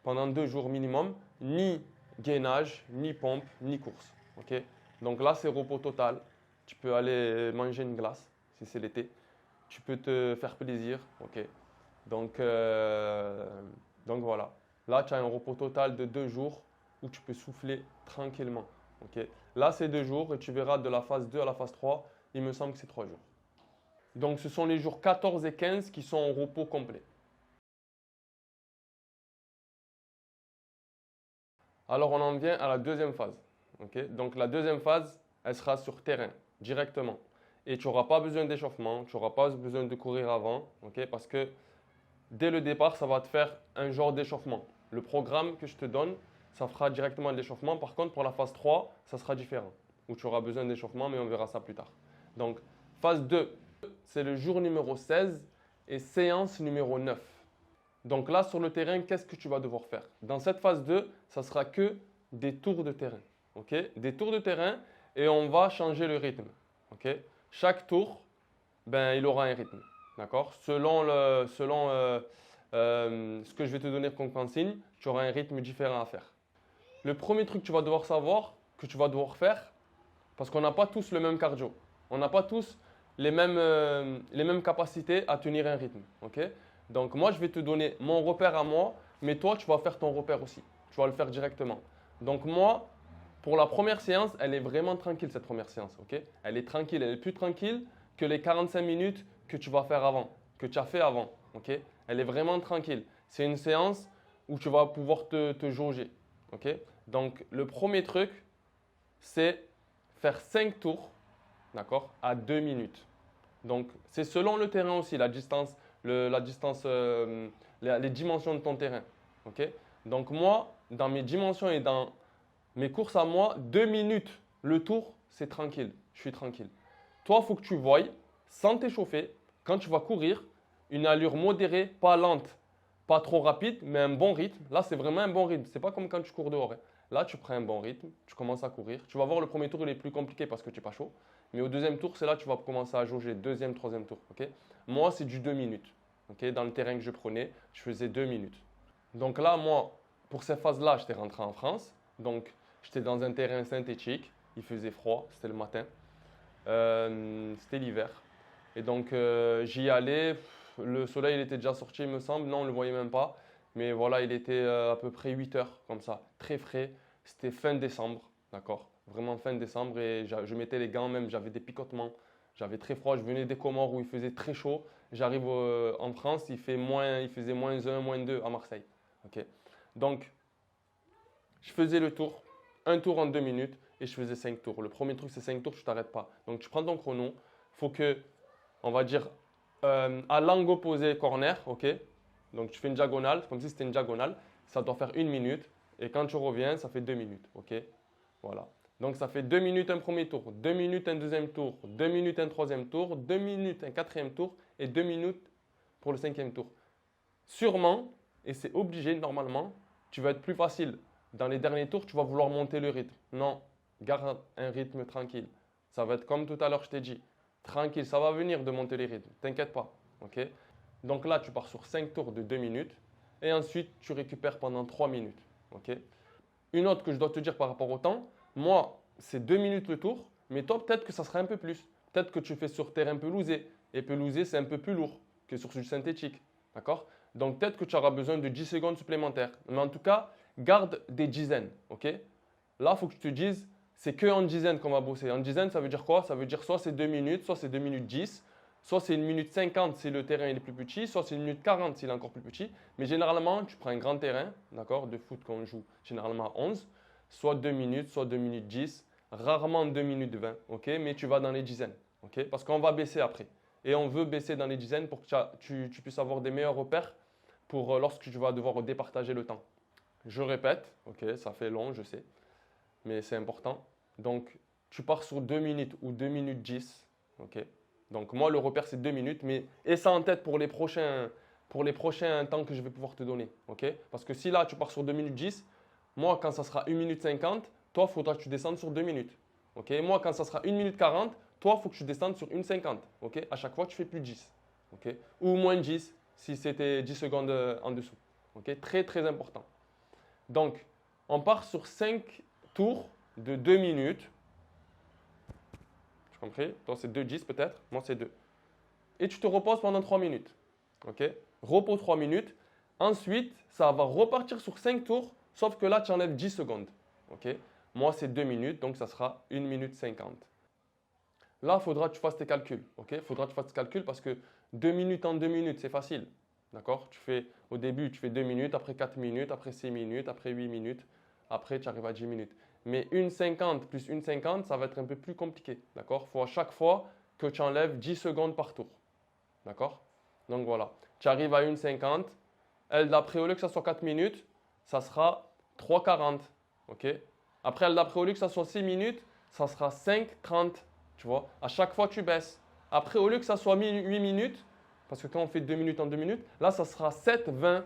pendant 2 jours minimum, ni gainage, ni pompe, ni course. Donc là, c'est repos total. Tu peux aller manger une glace si c'est l'été. Tu peux te faire plaisir. Donc voilà. Là, tu as un repos total de 2 jours où tu peux souffler tranquillement. Là, c'est 2 jours et tu verras de la phase 2 à la phase 3, il me semble que c'est 3 jours. Donc, ce sont les jours 14 et 15 qui sont en repos complet. Alors, on en vient à la deuxième phase. Donc, la deuxième phase, elle sera sur terrain, directement. Et tu n'auras pas besoin d'échauffement, tu n'auras pas besoin de courir avant, parce que dès le départ, ça va te faire un genre d'échauffement. Le programme que je te donne, ça fera directement de l'échauffement. Par contre, pour la phase 3, ça sera différent, où tu auras besoin d'échauffement, mais on verra ça plus tard. Donc, phase 2, c'est le jour numéro 16 et séance numéro 9. Donc là, sur le terrain, qu'est-ce que tu vas devoir faire? Dans cette phase 2, ça sera que des tours de terrain. Des tours de terrain et on va changer le rythme. Chaque tour, il aura un rythme. D'accord? Selon ce que je vais te donner comme consigne, tu auras un rythme différent à faire. Le premier truc que tu vas devoir savoir, que tu vas devoir faire, parce qu'on n'a pas tous le même cardio. On n'a pas tous les mêmes capacités à tenir un rythme. Donc moi, je vais te donner mon repère à moi, mais toi, tu vas faire ton repère aussi. Tu vas le faire directement. Donc moi, pour la première séance, elle est vraiment tranquille cette première séance. Elle est tranquille, elle est plus tranquille que les 45 minutes que tu vas faire avant, que tu as fait avant. Elle est vraiment tranquille. C'est une séance où tu vas pouvoir te jauger. Ok? Donc, le premier truc, c'est faire 5 tours, d'accord, à 2 minutes. Donc, c'est selon le terrain aussi, la distance, les dimensions de ton terrain. Ok? Donc, moi, dans mes dimensions et dans mes courses à moi, 2 minutes le tour, c'est tranquille. Je suis tranquille. Toi, il faut que tu voies, sans t'échauffer, quand tu vas courir, une allure modérée, pas lente, pas trop rapide, mais un bon rythme. Là, c'est vraiment un bon rythme. C'est pas comme quand tu cours dehors, hein. Là, tu prends un bon rythme, tu commences à courir. Tu vas voir le premier tour, il est plus compliqué parce que tu n'es pas chaud. Mais au deuxième tour, c'est là que tu vas commencer à jauger. Deuxième, troisième tour. Ok? Moi, c'est du 2 minutes. Ok? Dans le terrain que je prenais, je faisais 2 minutes. Donc là, moi, pour ces phases-là, j'étais rentré en France. Donc, j'étais dans un terrain synthétique. Il faisait froid, c'était le matin. C'était l'hiver. Et donc, j'y allais. Le soleil, il était déjà sorti, il me semble. Non, on ne le voyait même pas. Mais voilà, il était à peu près 8 heures, comme ça. Très frais. C'était fin décembre, d'accord? Vraiment fin décembre. Et je mettais les gants même, j'avais des picotements. J'avais très froid. Je venais des Comores où il faisait très chaud. J'arrive en France, il faisait -1, -2 à Marseille. Ok. Donc, je faisais le tour, un tour en 2 minutes et je faisais 5 tours. Le premier truc, c'est 5 tours, tu ne t'arrêtes pas. Donc, tu prends ton chrono. Il faut que, on va dire, à l'angle opposé corner, ok? Donc, tu fais une diagonale, comme si c'était une diagonale. Ça doit faire 1 minute. Et quand tu reviens, ça fait 2 minutes, ok? Voilà. Donc, ça fait 2 minutes un premier tour, 2 minutes un deuxième tour, 2 minutes un troisième tour, 2 minutes un quatrième tour et 2 minutes pour le cinquième tour. Sûrement, et c'est obligé normalement, tu vas être plus facile. Dans les derniers tours, tu vas vouloir monter le rythme. Non, garde un rythme tranquille. Ça va être comme tout à l'heure, je t'ai dit. Tranquille, ça va venir de monter les rythmes. T'inquiète pas. Ok? Donc là, tu pars sur 5 tours de 2 minutes et ensuite, tu récupères pendant 3 minutes. Ok? Une autre que je dois te dire par rapport au temps, moi, c'est 2 minutes le tour, mais toi, peut-être que ça sera un peu plus. Peut-être que tu fais sur terrain pelousé. Et pelousé, c'est un peu plus lourd que sur du synthétique. D'accord? Donc peut-être que tu auras besoin de 10 secondes supplémentaires. Mais en tout cas, garde des dizaines. Ok? Là, il faut que tu te dises, c'est que en dizaines qu'on va bosser. En dizaines, ça veut dire quoi? Ça veut dire soit c'est 2 minutes, soit c'est 2 minutes 10, soit c'est 1 minute 50 si le terrain est plus petit, soit c'est 1 minute 40 s'il est encore plus petit. Mais généralement, tu prends un grand terrain, d'accord, de foot qu'on joue généralement à 11, soit 2 minutes, soit 2 minutes 10, rarement 2 minutes 20. Ok? Mais tu vas dans les dizaines. Ok? Parce qu'on va baisser après. Et on veut baisser dans les dizaines pour que tu puisses avoir des meilleurs repères pour lorsque tu vas devoir départager le temps. Je répète, ok, ça fait long, je sais, mais c'est important. Donc, tu pars sur 2 minutes ou 2 minutes 10, ok. Donc, moi, le repère, c'est 2 minutes, mais aie ça en tête pour les prochains temps que je vais pouvoir te donner, ok. Parce que si là, tu pars sur 2 minutes 10, moi, quand ça sera 1 minute 50, toi, il faudra que tu descendes sur 2 minutes, ok. Moi, quand ça sera 1 minute 40, toi, il faut que tu descendes sur 1,50, ok. À chaque fois, tu fais plus 10, ok. Ou moins 10 si c'était 10 secondes en dessous, ok. Très, très important. Donc, on part sur 5 tours de 2 minutes. Tu as compris? Toi, c'est 2,10 peut-être. Moi, c'est 2. Et tu te reposes pendant 3 minutes. Ok? Repos 3 minutes. Ensuite, ça va repartir sur 5 tours, sauf que là, tu enlèves 10 secondes. Ok? Moi, c'est 2 minutes, donc ça sera 1 minute 50. Là, il faudra que tu fasses tes calculs. Ok? Il faudra que tu fasses tes calculs parce que 2 minutes en 2 minutes, c'est facile. D'accord? Au début, tu fais 2 minutes, après 4 minutes, après 6 minutes, après 8 minutes, après tu arrives à 10 minutes. Mais 1,50 plus 1,50, ça va être un peu plus compliqué. D'accord? Il faut à chaque fois que tu enlèves 10 secondes par tour. D'accord? Donc voilà. Tu arrives à 1,50. Elle d'après, au lieu que ça soit 4 minutes, ça sera 3,40. Ok? Après, elle d'après, au lieu que ça soit 6 minutes, ça sera 5,30. Tu vois? À chaque fois, tu baisses. Après, au lieu que ça soit 8 minutes, parce que quand on fait 2 minutes en 2 minutes, là, ça sera 7, 20.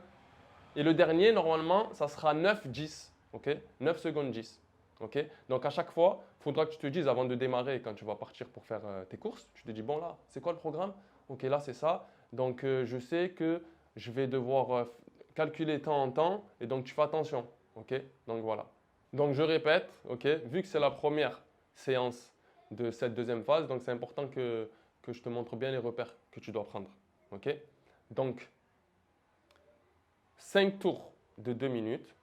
Et le dernier, normalement, ça sera 9, 10. Ok? 9 secondes 10. Ok? Donc, à chaque fois, il faudra que tu te dises avant de démarrer, quand tu vas partir pour faire tes courses, tu te dis, bon là, c'est quoi le programme? Ok, là, c'est ça. Donc, je sais que je vais devoir calculer temps en temps. Et donc, tu fais attention. Ok? Donc, voilà. Donc, je répète, ok? Vu que c'est la première séance de cette deuxième phase, donc c'est important que je te montre bien les repères que tu dois prendre. Ok? Donc, 5 tours de 2 minutes.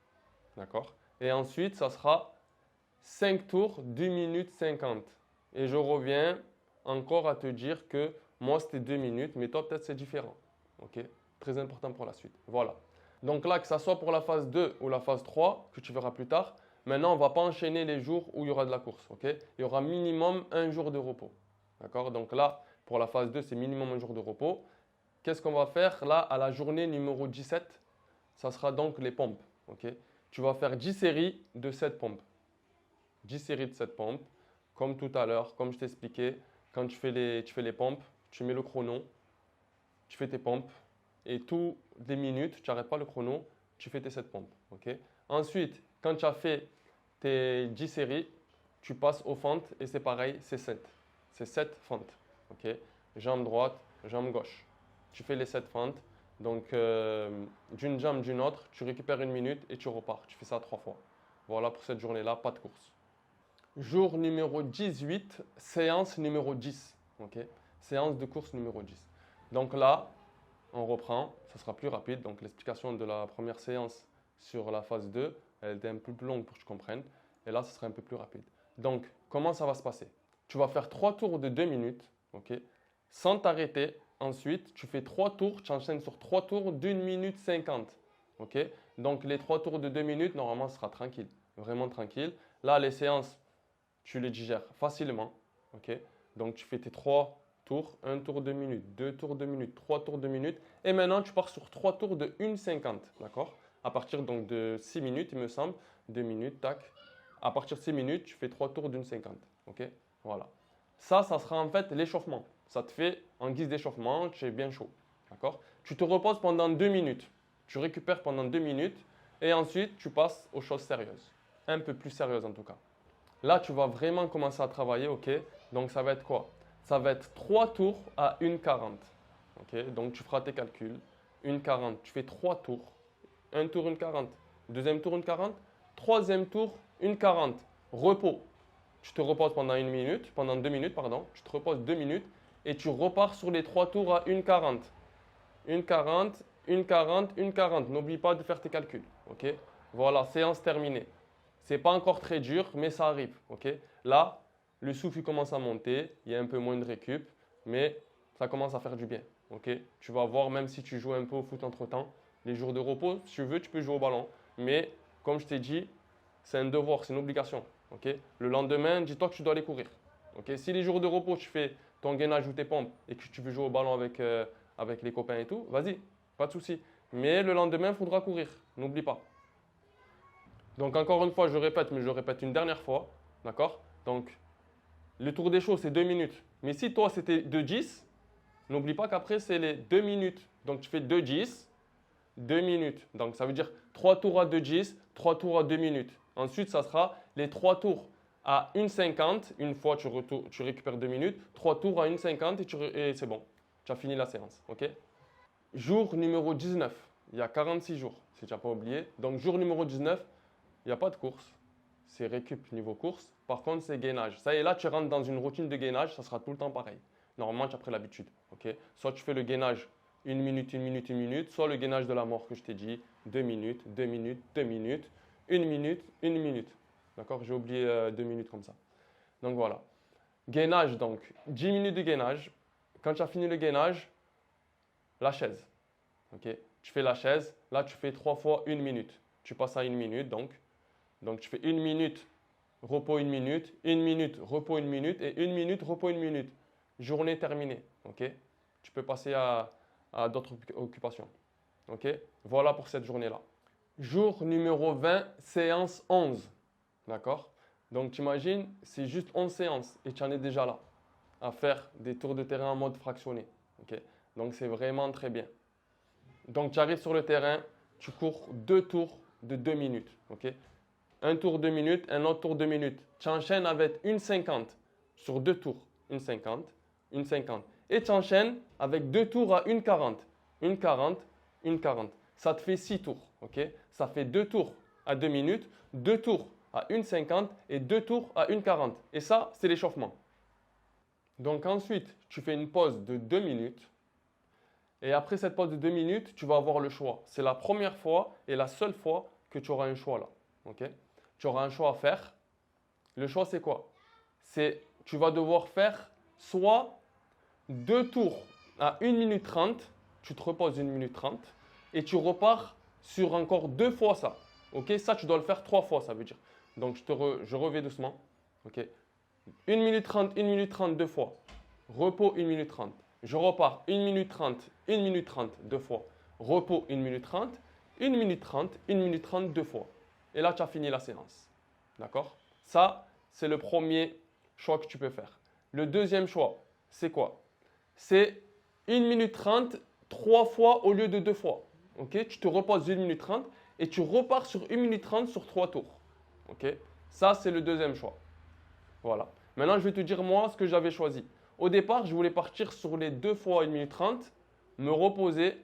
D'accord? Et ensuite, ça sera 5 tours, 2 minutes 50. Et je reviens encore à te dire que moi, c'était 2 minutes, mais toi, peut-être c'est différent. Ok? Très important pour la suite. Voilà. Donc là, que ça soit pour la phase 2 ou la phase 3, que tu verras plus tard, maintenant, on ne va pas enchaîner les jours où il y aura de la course. Il y aura minimum un jour de repos. D'accord? Donc là, pour la phase 2, c'est minimum un jour de repos. Qu'est-ce qu'on va faire là à la journée numéro 17? Ça sera donc les pompes. Tu vas faire 10 séries de 7 pompes. 10 séries de 7 pompes. Comme tout à l'heure, comme je t'ai expliqué, quand tu fais les pompes, tu mets le chrono, tu fais tes pompes et toutes les minutes, tu n'arrêtes pas le chrono, tu fais tes 7 pompes. Ensuite, quand tu as fait tes 10 séries, tu passes aux fentes et c'est pareil, c'est 7. C'est 7 fentes. Jambe droite, jambe gauche. Tu fais les 7 fentes. Donc, d'une jambe, d'une autre, tu récupères une minute et tu repars. Tu fais ça 3 fois. Voilà pour cette journée-là, pas de course. Jour numéro 18, séance numéro 10. Séance de course numéro 10. Donc là, on reprend. Ça sera plus rapide. Donc, l'explication de la première séance sur la phase 2, elle était un peu plus longue pour que tu comprennes. Et là, ce sera un peu plus rapide. Donc, comment ça va se passer? Tu vas faire 3 tours de 2 minutes, sans t'arrêter. Ensuite, tu fais 3 tours, tu enchaînes sur 3 tours d'1 minute 50. Donc, les 3 tours de 2 minutes, normalement, ce sera tranquille. Vraiment tranquille. Là, les séances, tu les digères facilement. Donc, tu fais tes 3 tours, 1 tour 2 minutes, 2 tours 2 minutes, 3 tours 2 minutes. Et maintenant, tu pars sur 3 tours de 1,50. D'accord? À partir donc de 6 minutes, il me semble. 2 minutes, tac. À partir de 6 minutes, tu fais 3 tours d'1,50. Voilà. Ça sera en fait l'échauffement. Ça te fait en guise d'échauffement, tu es bien chaud. D'accord? Tu te reposes pendant 2 minutes. Tu récupères pendant 2 minutes. Et ensuite, tu passes aux choses sérieuses. Un peu plus sérieuses en tout cas. Là, tu vas vraiment commencer à travailler. Donc, ça va être quoi? Ça va être 3 tours à 1,40. Donc, tu feras tes calculs. 1,40. Tu fais 3 tours. Un tour 1,40. Deuxième tour 1,40. Troisième tour 1,40. Repos. Tu te reposes pendant 2 minutes. Tu te reposes 2 minutes. Et tu repars sur les 3 tours à 1,40. 1,40, 1,40, 1,40. N'oublie pas de faire tes calculs. Voilà, séance terminée. Ce n'est pas encore très dur, mais ça arrive. Là, le souffle commence à monter. Il y a un peu moins de récup, mais ça commence à faire du bien. Tu vas voir, même si tu joues un peu au foot entre-temps, les jours de repos, si tu veux, tu peux jouer au ballon. Mais comme je t'ai dit, c'est un devoir, c'est une obligation. Le lendemain, dis-toi que tu dois aller courir. Si les jours de repos, tu fais ton gainage ou tes pompes et que tu veux jouer au ballon avec les copains et tout, vas-y, pas de souci. Mais le lendemain, il faudra courir, n'oublie pas. Donc encore une fois, je répète, mais je répète une dernière fois. D'accord? Donc, le tour des choses, c'est 2 minutes. Mais si toi, c'était 2,10, n'oublie pas qu'après, c'est les 2 minutes. Donc, tu fais 2,10, 2 minutes. Donc, ça veut dire 3 tours à 2,10, 3 tours à 2 minutes. Ensuite, ça sera les 3 tours à 1,50. Une fois, tu récupères 2 minutes. 3 tours à 1,50 et c'est bon. Tu as fini la séance. Jour numéro 19. Il y a 46 jours, si tu n'as pas oublié. Donc, jour numéro 19, il n'y a pas de course. C'est récup niveau course. Par contre, c'est gainage. Ça y est, là, tu rentres dans une routine de gainage. Ça sera tout le temps pareil. Normalement, tu as pris l'habitude. Soit tu fais le gainage 1 minute, 1 minute, 1 minute. Soit le gainage de la mort que je t'ai dit. 2 minutes, 2 minutes, 2 minutes. 1 minute, 1 minute. D'accord? J'ai oublié 2 minutes comme ça. Donc, voilà. Gainage, donc. 10 minutes de gainage. Quand tu as fini le gainage, la chaise. Tu fais la chaise. Là, tu fais 3 fois 1 minute. Tu passes à 1 minute, donc. Donc, tu fais 1 minute, repos 1 minute, 1 minute, repos 1 minute et 1 minute, repos 1 minute. Journée terminée. Tu peux passer à d'autres occupations. Voilà pour cette journée-là. Jour numéro 20, séance 11. D'accord? Donc, tu imagines, c'est juste 11 séances et tu en es déjà là à faire des tours de terrain en mode fractionné. Donc, c'est vraiment très bien. Donc, tu arrives sur le terrain, tu cours 2 tours de 2 minutes. Un tour 2 minutes, un autre tour 2 minutes. Tu enchaînes avec 1,50 sur 2 tours. 1,50, 1,50. Et tu enchaînes avec 2 tours à 1,40. 1,40, 1,40. Ça te fait 6 tours. Ça fait 2 tours à 2 minutes, 2 tours à 1,50 et 2 tours à 1,40. Et ça, c'est l'échauffement. Donc ensuite, tu fais une pause de 2 minutes. Et après cette pause de 2 minutes, tu vas avoir le choix. C'est la première fois et la seule fois que tu auras un choix là. Tu auras un choix à faire. Le choix, c'est quoi? Tu vas devoir faire soit 2 tours à 1 minute 30. tu te reposes 1 minute 30 et tu repars sur encore 2 fois ça. Ok, ça, tu dois le faire 3 fois, ça veut dire. Donc, je reviens doucement. Ok, 1 minute 30, 1 minute 30, 2 fois. Repos 1 minute 30. Je repars 1 minute 30, 1 minute 30, 2 fois. Repos 1 minute 30, 1 minute 30, 1 minute 30, 2 fois. Et là, tu as fini la séance. D'accord? Ça, c'est le premier choix que tu peux faire. Le deuxième choix, c'est quoi? C'est 1 minute 30, 3 fois au lieu de 2 fois. Ok, tu te reposes 1 minute 30 et tu repars sur 1 minute 30 sur 3 tours. Ok, ça, c'est le deuxième choix. Voilà. Maintenant, je vais te dire moi ce que j'avais choisi. Au départ, je voulais partir sur les 2 fois 1 minute 30, me reposer,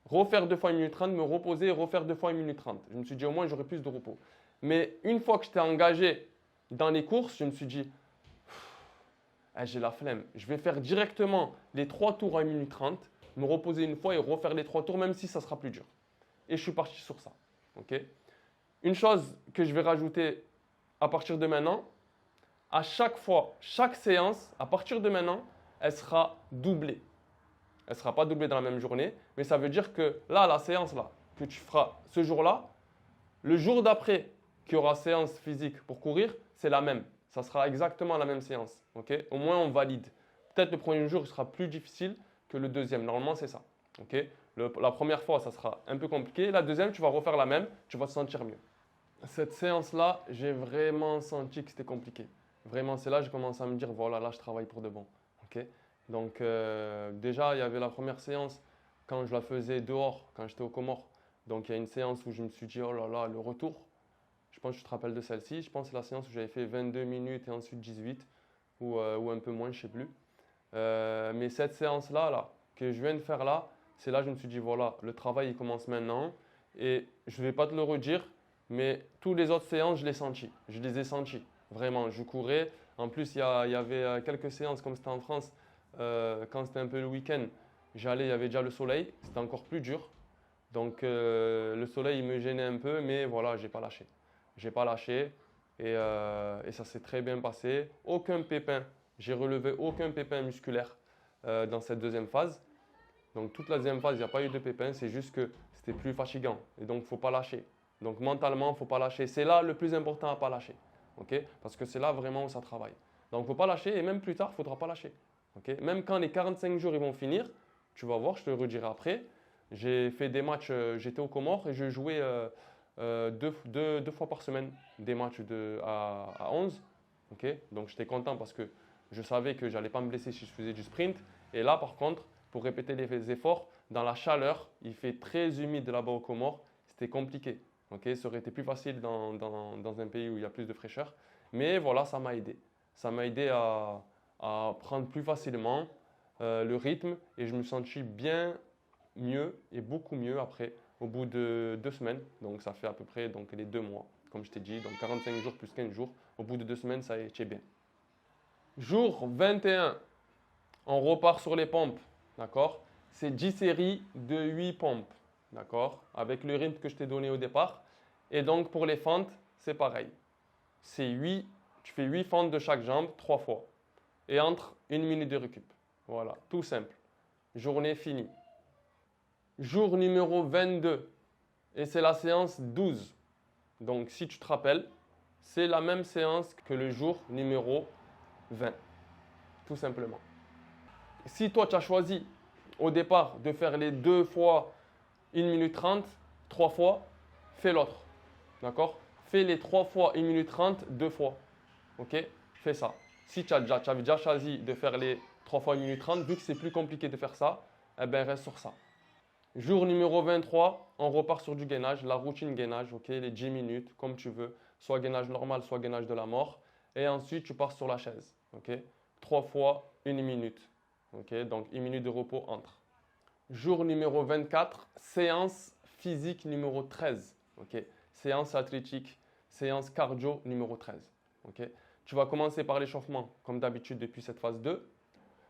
refaire 2 fois 1 minute 30, me reposer et refaire 2 fois 1 minute 30. Je me suis dit au moins j'aurai plus de repos. Mais une fois que j'étais engagé dans les courses, je me suis dit j'ai la flemme. Je vais faire directement les 3 tours à 1 minute 30, me reposer une fois et refaire les 3 tours, même si ça sera plus dur. Et je suis parti sur ça. Ok. Une chose que je vais rajouter à partir de maintenant, à chaque fois, chaque séance, à partir de maintenant, elle sera doublée. Elle ne sera pas doublée dans la même journée, mais ça veut dire que là, la séance là, que tu feras ce jour-là, le jour d'après qu'il y aura séance physique pour courir, c'est la même. Ça sera exactement la même séance. Okay? Au moins, on valide. Peut-être le premier jour sera plus difficile que le deuxième. Normalement, c'est ça. Okay? La première fois, ça sera un peu compliqué. La deuxième, tu vas refaire la même, tu vas te sentir mieux. Cette séance-là, j'ai vraiment senti que c'était compliqué. Vraiment, c'est là que j'ai commencé à me dire, voilà, là, je travaille pour de bon. Okay? Donc, déjà, il y avait la première séance quand je la faisais dehors, quand j'étais au Comores. Donc, il y a une séance où je me suis dit, oh là là, le retour. Je pense que tu te rappelles de celle-ci. Je pense que c'est la séance où j'avais fait 22 minutes et ensuite 18 ou un peu moins, je ne sais plus. Mais cette séance-là, là, que je viens de faire là, c'est là que je me suis dit, voilà, le travail, il commence maintenant. Et je ne vais pas te le redire, mais toutes les autres séances, je les sentis. Je les ai senties. Vraiment, je courais. En plus, il y avait quelques séances, comme c'était en France, quand c'était un peu le week-end, j'allais, il y avait déjà le soleil. C'était encore plus dur. Donc, le soleil, il me gênait un peu, mais voilà, je n'ai pas lâché. Je n'ai pas lâché et ça s'est très bien passé. Aucun pépin. J'ai relevé aucun pépin musculaire dans cette deuxième phase. Donc, toute la deuxième phase, il n'y a pas eu de pépin. C'est juste que c'était plus fatigant. Et donc, il ne faut pas lâcher. Donc, mentalement, il ne faut pas lâcher. C'est là le plus important à ne pas lâcher. Okay? Parce que c'est là vraiment où ça travaille. Donc, il ne faut pas lâcher et même plus tard, il ne faudra pas lâcher. Okay? Même quand les 45 jours ils vont finir, tu vas voir, je te le redirai après. J'ai fait des matchs, j'étais au Comores et je jouais deux fois par semaine des matchs à 11. Okay? Donc, j'étais content parce que je savais que je n'allais pas me blesser si je faisais du sprint. Et là, par contre, pour répéter les efforts, dans la chaleur, il fait très humide là-bas au Comores, c'était compliqué. Okay? Ça aurait été plus facile dans un pays où il y a plus de fraîcheur. Mais voilà, ça m'a aidé. Ça m'a aidé à prendre plus facilement le rythme et je me sentis bien mieux et beaucoup mieux après, au bout de 2 semaines. Donc, ça fait à peu près donc, les 2 mois, comme je t'ai dit. Donc, 45 jours plus 15 jours. Au bout de 2 semaines, ça a été bien. Jour 21, on repart sur les pompes. D'accord? C'est 10 séries de 8 pompes. D'accord? Avec le rythme que je t'ai donné au départ. Et donc, pour les fentes, c'est pareil. C'est 8, tu fais 8 fentes de chaque jambe, 3 fois. Et entre 1 minute de récup. Voilà, tout simple. Journée finie. Jour numéro 22. Et c'est la séance 12. Donc, si tu te rappelles, c'est la même séance que le jour numéro 20. Tout simplement. Si toi, tu as choisi au départ de faire les 2 fois 1 minute 30, 3 fois, fais l'autre. D'accord? Fais les 3 fois 1 minute 30, 2 fois. Ok? Fais ça. Si tu avais déjà choisi de faire les 3 fois 1 minute 30, vu que c'est plus compliqué de faire ça, eh bien, reste sur ça. Jour numéro 23, on repart sur du gainage, la routine gainage, ok, les 10 minutes, comme tu veux, soit gainage normal, soit gainage de la mort. Et ensuite, tu pars sur la chaise, ok, 3 fois 1 minute, ok, donc 1 minute de repos entre. Jour numéro 24, séance physique numéro 13, ok, séance athlétique, séance cardio numéro 13, ok. Tu vas commencer par l'échauffement, comme d'habitude depuis cette phase 2.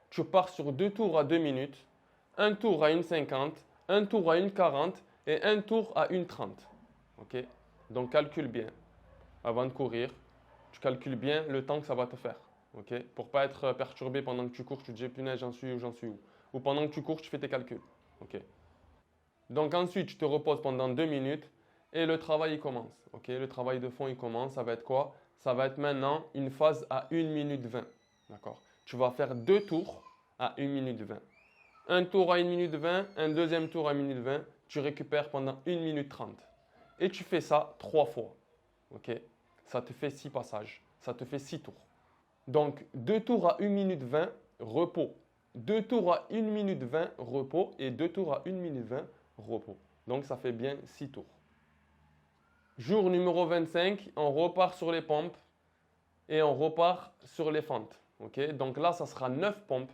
Tu pars sur 2 tours à 2 minutes, un tour à 1,50, un tour à 1,40 et un tour à 1,30. Okay? Donc, calcule bien. Avant de courir, tu calcules bien le temps que ça va te faire. Okay? Pour ne pas être perturbé pendant que tu cours, tu te dis, punaise, j'en suis où? Ou pendant que tu cours, tu fais tes calculs. Ok. Donc ensuite, tu te reposes pendant 2 minutes et le travail il commence. Ok. Le travail de fond il commence. Ça va être quoi? Ça va être maintenant une phase à 1 minute 20. D'accord. Tu vas faire 2 tours à 1 minute 20. Un tour à 1 minute 20, un deuxième tour à 1 minute 20. Tu récupères pendant 1 minute 30. Et tu fais ça 3 fois. Ok. Ça te fait 6 passages. Ça te fait 6 tours. Donc 2 tours à 1 minute 20, repos. 2 tours à 1 minute 20, repos. Et 2 tours à 1 minute 20, repos. Donc ça fait bien 6 tours. Jour numéro 25, on repart sur les pompes et on repart sur les fentes. Okay? Donc là, ça sera 9 pompes.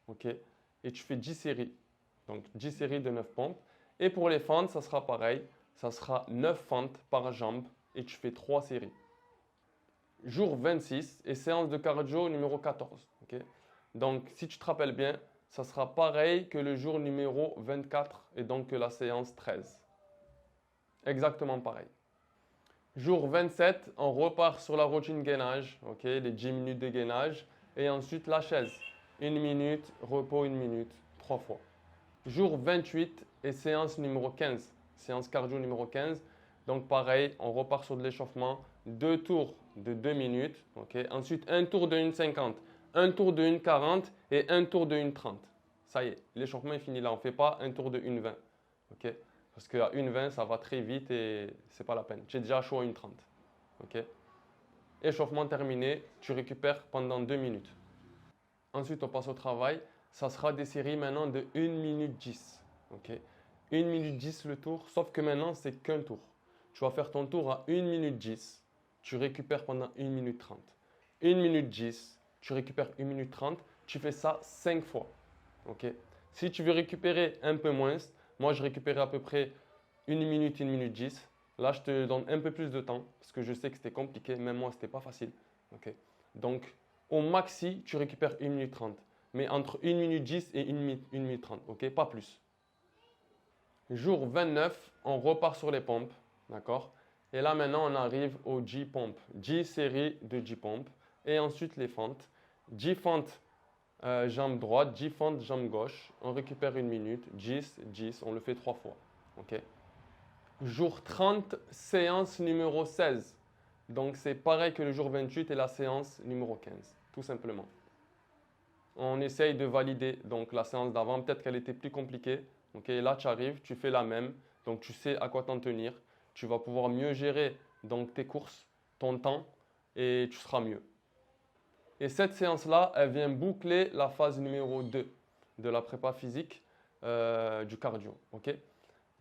Okay? Et tu fais 10 séries. Donc 10 séries de 9 pompes. Et pour les fentes, ça sera pareil. Ça sera 9 fentes par jambe et tu fais 3 séries. Jour 26 et séance de cardio numéro 14. Okay? Donc si tu te rappelles bien, ça sera pareil que le jour numéro 24 et donc que la séance 13. Exactement pareil. Jour 27, on repart sur la routine gainage, okay, les 10 minutes de gainage. Et ensuite la chaise. 1 minute, repos 1 minute, 3 fois. Jour 28 et séance numéro 15. Séance cardio numéro 15. Donc pareil, on repart sur de l'échauffement. 2 tours de 2 minutes. Okay. Ensuite un tour de 1,50, un tour de 1,40 et un tour de 1,30. Ça y est, l'échauffement est fini là. On ne fait pas un tour de 1,20. Okay. Parce qu'à 1,20, ça va très vite et c'est pas la peine. J'ai déjà chaud à 1,30. Okay. Échauffement terminé, tu récupères pendant 2 minutes. Ensuite, on passe au travail. Ça sera des séries maintenant de 1 minute 10. Okay. 1 minute 10 le tour, sauf que maintenant, c'est qu'un tour. Tu vas faire ton tour à 1 minute 10. Tu récupères pendant 1 minute 30. 1 minute 10, tu récupères 1 minute 30. Tu fais ça 5 fois. Okay. Si tu veux récupérer un peu moins, moi, je récupérais à peu près 1 minute 10. Là, je te donne un peu plus de temps parce que je sais que c'était compliqué. Même moi, ce n'était pas facile. Okay. Donc, au maxi, tu récupères 1 minute 30. Mais entre 1 minute 10 et 1 minute 30. Okay. Pas plus. Jour 29, on repart sur les pompes. D'accord. Et là, maintenant, on arrive au G-Pomp. 10 séries de G-Pomp. Et ensuite, les fentes. 10 fentes. Jambe droite, 10 fentes, jambe gauche. On récupère 1 minute, 10, 10, on le fait 3 fois. Okay. Jour 30, séance numéro 16. Donc c'est pareil que le jour 28 et la séance numéro 15, tout simplement. On essaye de valider donc la séance d'avant, peut-être qu'elle était plus compliquée. Okay. Là tu arrives, tu fais la même, donc tu sais à quoi t'en tenir. Tu vas pouvoir mieux gérer donc, tes courses, ton temps et tu seras mieux. Et cette séance-là, elle vient boucler la phase numéro 2 de la prépa physique du cardio. Okay.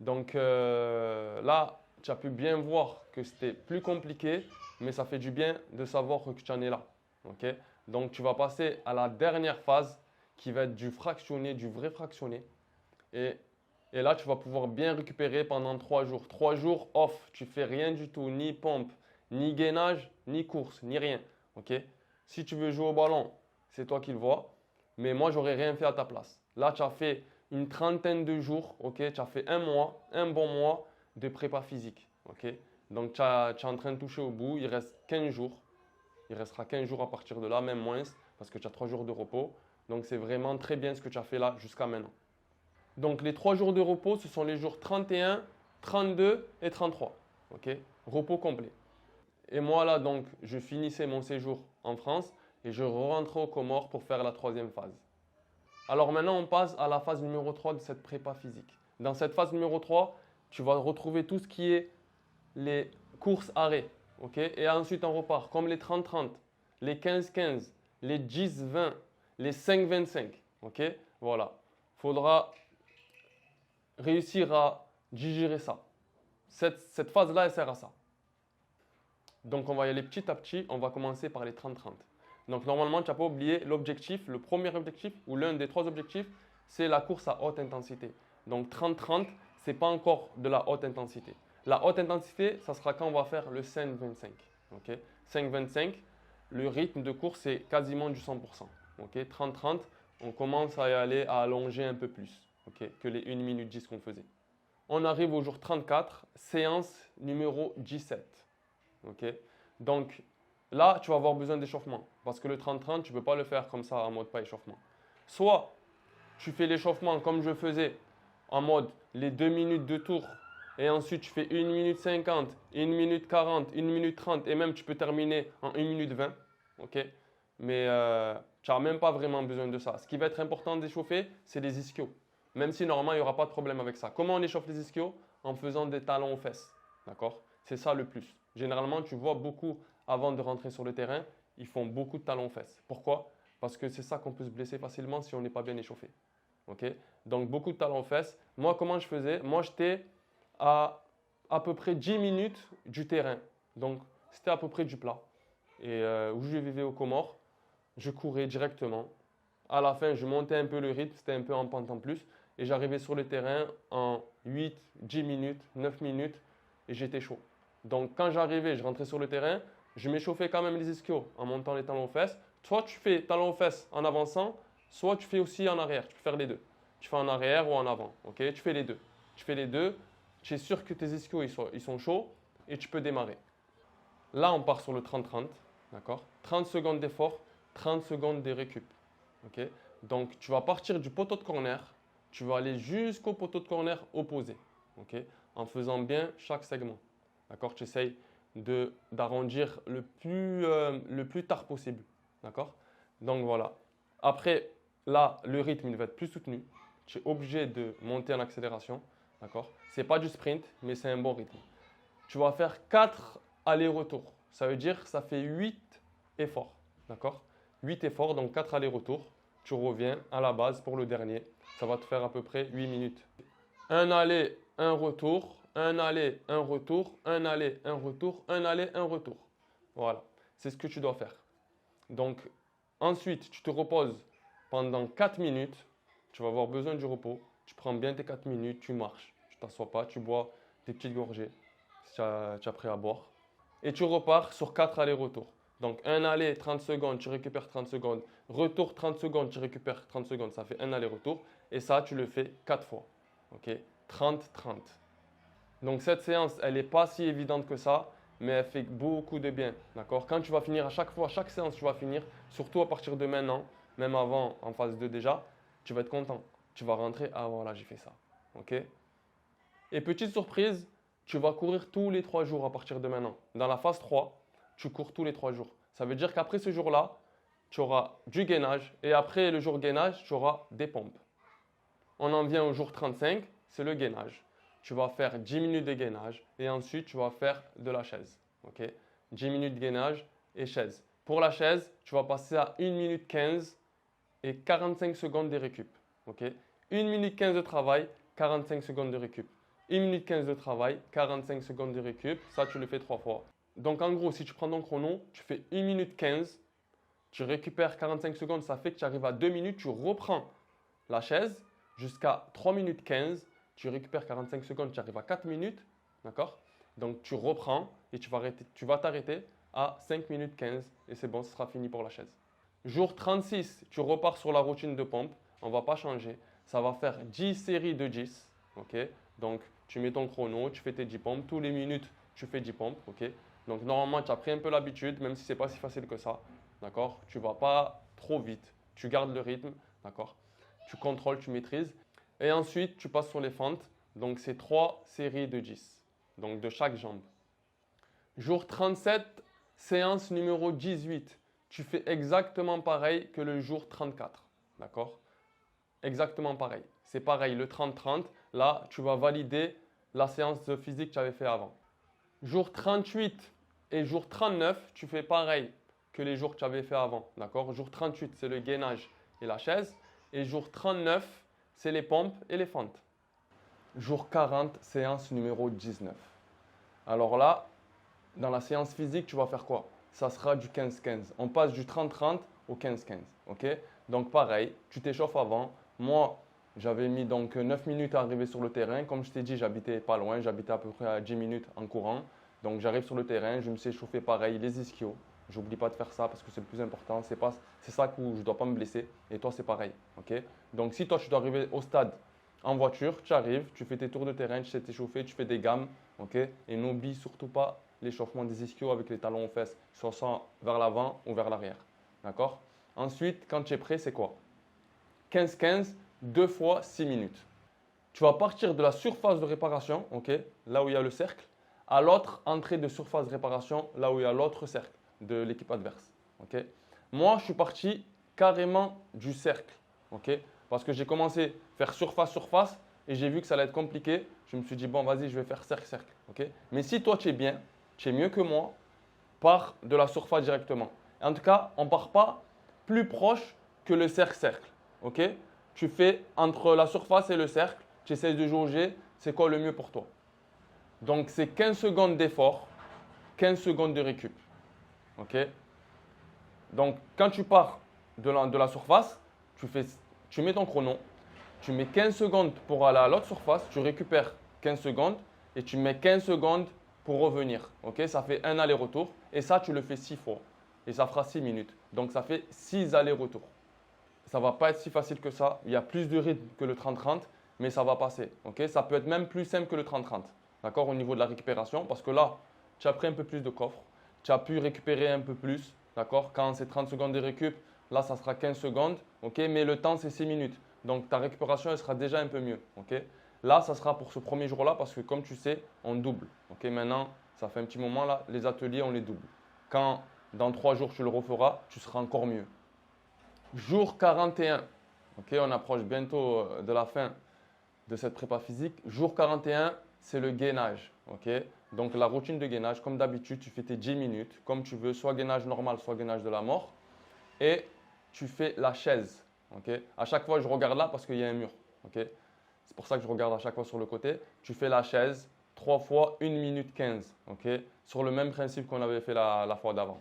Donc là, tu as pu bien voir que c'était plus compliqué, mais ça fait du bien de savoir que tu en es là. Okay. Donc tu vas passer à la dernière phase qui va être du fractionné, du vrai fractionné. Et là, tu vas pouvoir bien récupérer pendant 3 jours. 3 jours off, tu fais rien du tout, ni pompe, ni gainage, ni course, ni rien. Okay. Si tu veux jouer au ballon, c'est toi qui le vois. Mais moi, j'aurais rien fait à ta place. Là, tu as fait une trentaine de jours. Okay. Tu as fait un mois, un bon mois de prépa physique. Okay. Donc, tu es en train de toucher au bout. Il reste 15 jours. Il restera 15 jours à partir de là, même moins, parce que tu as 3 jours de repos. Donc, c'est vraiment très bien ce que tu as fait là jusqu'à maintenant. Donc, les 3 jours de repos, ce sont les jours 31, 32 et 33. Okay. Repos complet. Et moi, là, donc, je finissais mon séjour en France et je rentrais aux Comores pour faire la 3e phase. Alors maintenant, on passe à la phase numéro 3 de cette prépa physique. Dans cette phase numéro 3, tu vas retrouver tout ce qui est les courses arrêts. Okay. Et ensuite, on repart comme les 30-30, les 15-15, les 10-20, les 5-25. Okay. Voilà. Il faudra réussir à digérer ça. Cette phase-là, elle sert à ça. Donc, on va y aller petit à petit. On va commencer par les 30-30. Donc, normalement, tu n'as pas oublié l'objectif. Le premier objectif ou l'un des 3 objectifs, c'est la course à haute intensité. Donc, 30-30, ce n'est pas encore de la haute intensité. La haute intensité, ça sera quand on va faire le 5-25. Okay. 5-25, le rythme de course, c'est quasiment du 100%. Okay. 30-30, on commence à y aller à allonger un peu plus okay, que les 1 minute 10 qu'on faisait. On arrive au jour 34, séance numéro 17. Okay. Donc là, tu vas avoir besoin d'échauffement parce que le 30-30, tu ne peux pas le faire comme ça en mode pas échauffement. Soit tu fais l'échauffement comme je faisais en mode les 2 minutes de tour et ensuite tu fais 1 minute 50, 1 minute 40, 1 minute 30 et même tu peux terminer en 1 minute 20. Ok? Mais tu n'as même pas vraiment besoin de ça. Ce qui va être important d'échauffer, c'est les ischios. Même si normalement il n'y aura pas de problème avec ça. Comment on échauffe les ischios? En faisant des talons aux fesses. D'accord? C'est ça le plus. Généralement, tu vois beaucoup avant de rentrer sur le terrain, ils font beaucoup de talons aux fesses. Pourquoi? Parce que c'est ça qu'on peut se blesser facilement si on n'est pas bien échauffé. Ok? Donc beaucoup de talons aux fesses. Moi, comment je faisais? Moi, j'étais à peu près 10 minutes du terrain. Donc c'était à peu près du plat. Et où je vivais aux Comores, je courais directement. À la fin, je montais un peu le rythme, c'était un peu en pente en plus. Et j'arrivais sur le terrain en 8, 10 minutes, 9 minutes et j'étais chaud. Donc quand j'arrivais, je rentrais sur le terrain, je m'échauffais quand même les ischios en montant les talons aux fesses. Soit tu fais talons aux fesses en avançant, soit tu fais aussi en arrière. Tu peux faire les deux. Tu fais en arrière ou en avant. Ok? Tu fais les deux. Tu fais les deux. Tu es sûr que tes ischios ils sont chauds et tu peux démarrer. Là, on part sur le 30-30. D'accord? 30 secondes d'effort, 30 secondes de récup. Ok? Donc tu vas partir du poteau de corner. Tu vas aller jusqu'au poteau de corner opposé, okay? En faisant bien chaque segment. D'accord? Tu essayes d'arrondir le plus tard possible. D'accord? Donc voilà. Après, là, le rythme il va être plus soutenu. Tu es obligé de monter en accélération. D'accord? Ce n'est pas du sprint, mais c'est un bon rythme. Tu vas faire 4 allers-retours. Ça veut dire que ça fait 8 efforts. D'accord? 8 efforts, donc 4 allers-retours. Tu reviens à la base pour le dernier. Ça va te faire à peu près 8 minutes. Un aller, un retour, un aller, un retour, un aller, un retour, un aller, un retour. Voilà, c'est ce que tu dois faire. Donc, ensuite, tu te reposes pendant 4 minutes. Tu vas avoir besoin du repos. Tu prends bien tes 4 minutes, tu marches. Tu ne t'assois pas, tu bois des petites gorgées si tu as prêt à boire. Et tu repars sur 4 allers-retours. Donc, un aller, 30 secondes, tu récupères 30 secondes. Retour, 30 secondes, tu récupères 30 secondes. Ça fait un aller-retour. Et ça, tu le fais 4 fois. Ok? 30-30. Donc, cette séance, elle n'est pas si évidente que ça, mais elle fait beaucoup de bien. D'accord? Quand tu vas finir à chaque fois, chaque séance, tu vas finir, surtout à partir de maintenant, même avant, en phase 2 déjà, tu vas être content. Tu vas rentrer, ah voilà, j'ai fait ça. Ok? Et petite surprise, tu vas courir tous les 3 jours à partir de maintenant. Dans la phase 3, tu cours tous les 3 jours. Ça veut dire qu'après ce jour-là, tu auras du gainage et après le jour gainage, tu auras des pompes. On en vient au jour 35, c'est le gainage. Tu vas faire 10 minutes de gainage et ensuite tu vas faire de la chaise. Okay? 10 minutes de gainage et chaise. Pour la chaise, tu vas passer à 1 minute 15 et 45 secondes de récup. Okay? 1 minute 15 de travail, 45 secondes de récup. 1 minute 15 de travail, 45 secondes de récup. Ça, tu le fais 3 fois. Donc, en gros, si tu prends ton chrono, tu fais 1 minute 15, tu récupères 45 secondes, ça fait que tu arrives à 2 minutes, tu reprends la chaise jusqu'à 3 minutes 15, tu récupères 45 secondes, tu arrives à 4 minutes, d'accord? Donc, tu reprends et tu vas t'arrêter à 5 minutes 15 et c'est bon, ce sera fini pour la chaise. Jour 36, tu repars sur la routine de pompe, on ne va pas changer. Ça va faire 10 séries de 10, ok? Donc, tu mets ton chrono, tu fais tes 10 pompes, tous les minutes, tu fais 10 pompes, ok? Donc, normalement, tu as pris un peu l'habitude, même si ce n'est pas si facile que ça, d'accord? Tu ne vas pas trop vite, tu gardes le rythme, d'accord? Tu contrôles, tu maîtrises. Et ensuite, tu passes sur les fentes. Donc, c'est 3 séries de 10, donc de chaque jambe. Jour 37, séance numéro 18. Tu fais exactement pareil que le jour 34, d'accord? Exactement pareil. C'est pareil, le 30-30, là, tu vas valider la séance de physique que tu avais fait avant. Jour 38 et jour 39, tu fais pareil que les jours que tu avais fait avant, d'accord? Jour 38, c'est le gainage et la chaise. Et jour 39, c'est les pompes et les fentes. Jour 40, séance numéro 19. Alors là, dans la séance physique, tu vas faire quoi? Ça sera du 15-15. On passe du 30-30 au 15-15. Ok? Donc pareil, tu t'échauffes avant. Moi, j'avais mis donc 9 minutes à arriver sur le terrain. Comme je t'ai dit, j'habitais pas loin. J'habitais à peu près à 10 minutes en courant. Donc j'arrive sur le terrain, je me suis échauffé pareil, les ischios. J'oublie pas de faire ça parce que c'est le plus important. C'est ça où je ne dois pas me blesser. Et toi, c'est pareil. Okay? Donc si toi, tu dois arriver au stade en voiture, tu arrives, tu fais tes tours de terrain, tu sais t'échauffer, tu fais des gammes. Okay? Et n'oublie surtout pas l'échauffement des ischios avec les talons aux fesses, soit vers l'avant ou vers l'arrière. D'accord? Ensuite, quand tu es prêt, c'est quoi? 15-15, 2 fois 6 minutes. tu vas partir de la surface de réparation, ok, là où il y a le cercle, à l'autre entrée de surface de réparation, là où il y a l'autre cercle de l'équipe adverse. Ok. Moi, je suis parti carrément du cercle, ok, parce que j'ai commencé à faire surface et j'ai vu que ça allait être compliqué. Je me suis dit, bon, vas-y, je vais faire cercle. Ok. Mais si toi, tu es bien, tu es mieux que moi, pars de la surface directement. En tout cas, on ne part pas plus proche que le cercle. Ok. Tu fais entre la surface et le cercle, tu essaies de jauger, c'est quoi le mieux pour toi. Donc, c'est 15 secondes d'effort, 15 secondes de récup. Ok. Donc, quand tu pars de la surface, tu mets ton chrono, tu mets 15 secondes pour aller à l'autre surface, tu récupères 15 secondes et tu mets 15 secondes pour revenir. Ok, ça fait un aller-retour et ça, tu le fais 6 fois et ça fera 6 minutes. Donc, ça fait 6 allers-retours. Ça ne va pas être si facile que ça. Il y a plus de rythme que le 30-30, mais ça va passer. Ok, ça peut être même plus simple que le 30-30. D'accord, au niveau de la récupération, parce que là, tu as pris un peu plus de coffre, tu as pu récupérer un peu plus. D'accord, quand c'est 30 secondes de récup, là, ça sera 15 secondes. Ok, mais le temps, c'est 6 minutes. Donc, ta récupération, elle sera déjà un peu mieux. Ok, là, ça sera pour ce premier jour-là, parce que comme tu sais, on double. Ok, maintenant, ça fait un petit moment là, les ateliers, on les double. Quand dans 3 jours, tu le referas, tu seras encore mieux. Jour 41. Ok, on approche bientôt de la fin de cette prépa physique. Jour 41, c'est le gainage. Ok, donc la routine de gainage, comme d'habitude, tu fais tes 10 minutes, comme tu veux, soit gainage normal, soit gainage de la mort. Et tu fais la chaise. Ok, à chaque fois, je regarde là parce qu'il y a un mur. Ok, c'est pour ça que je regarde à chaque fois sur le côté. Tu fais la chaise 3 fois 1 minute 15. Ok, sur le même principe qu'on avait fait la fois d'avant.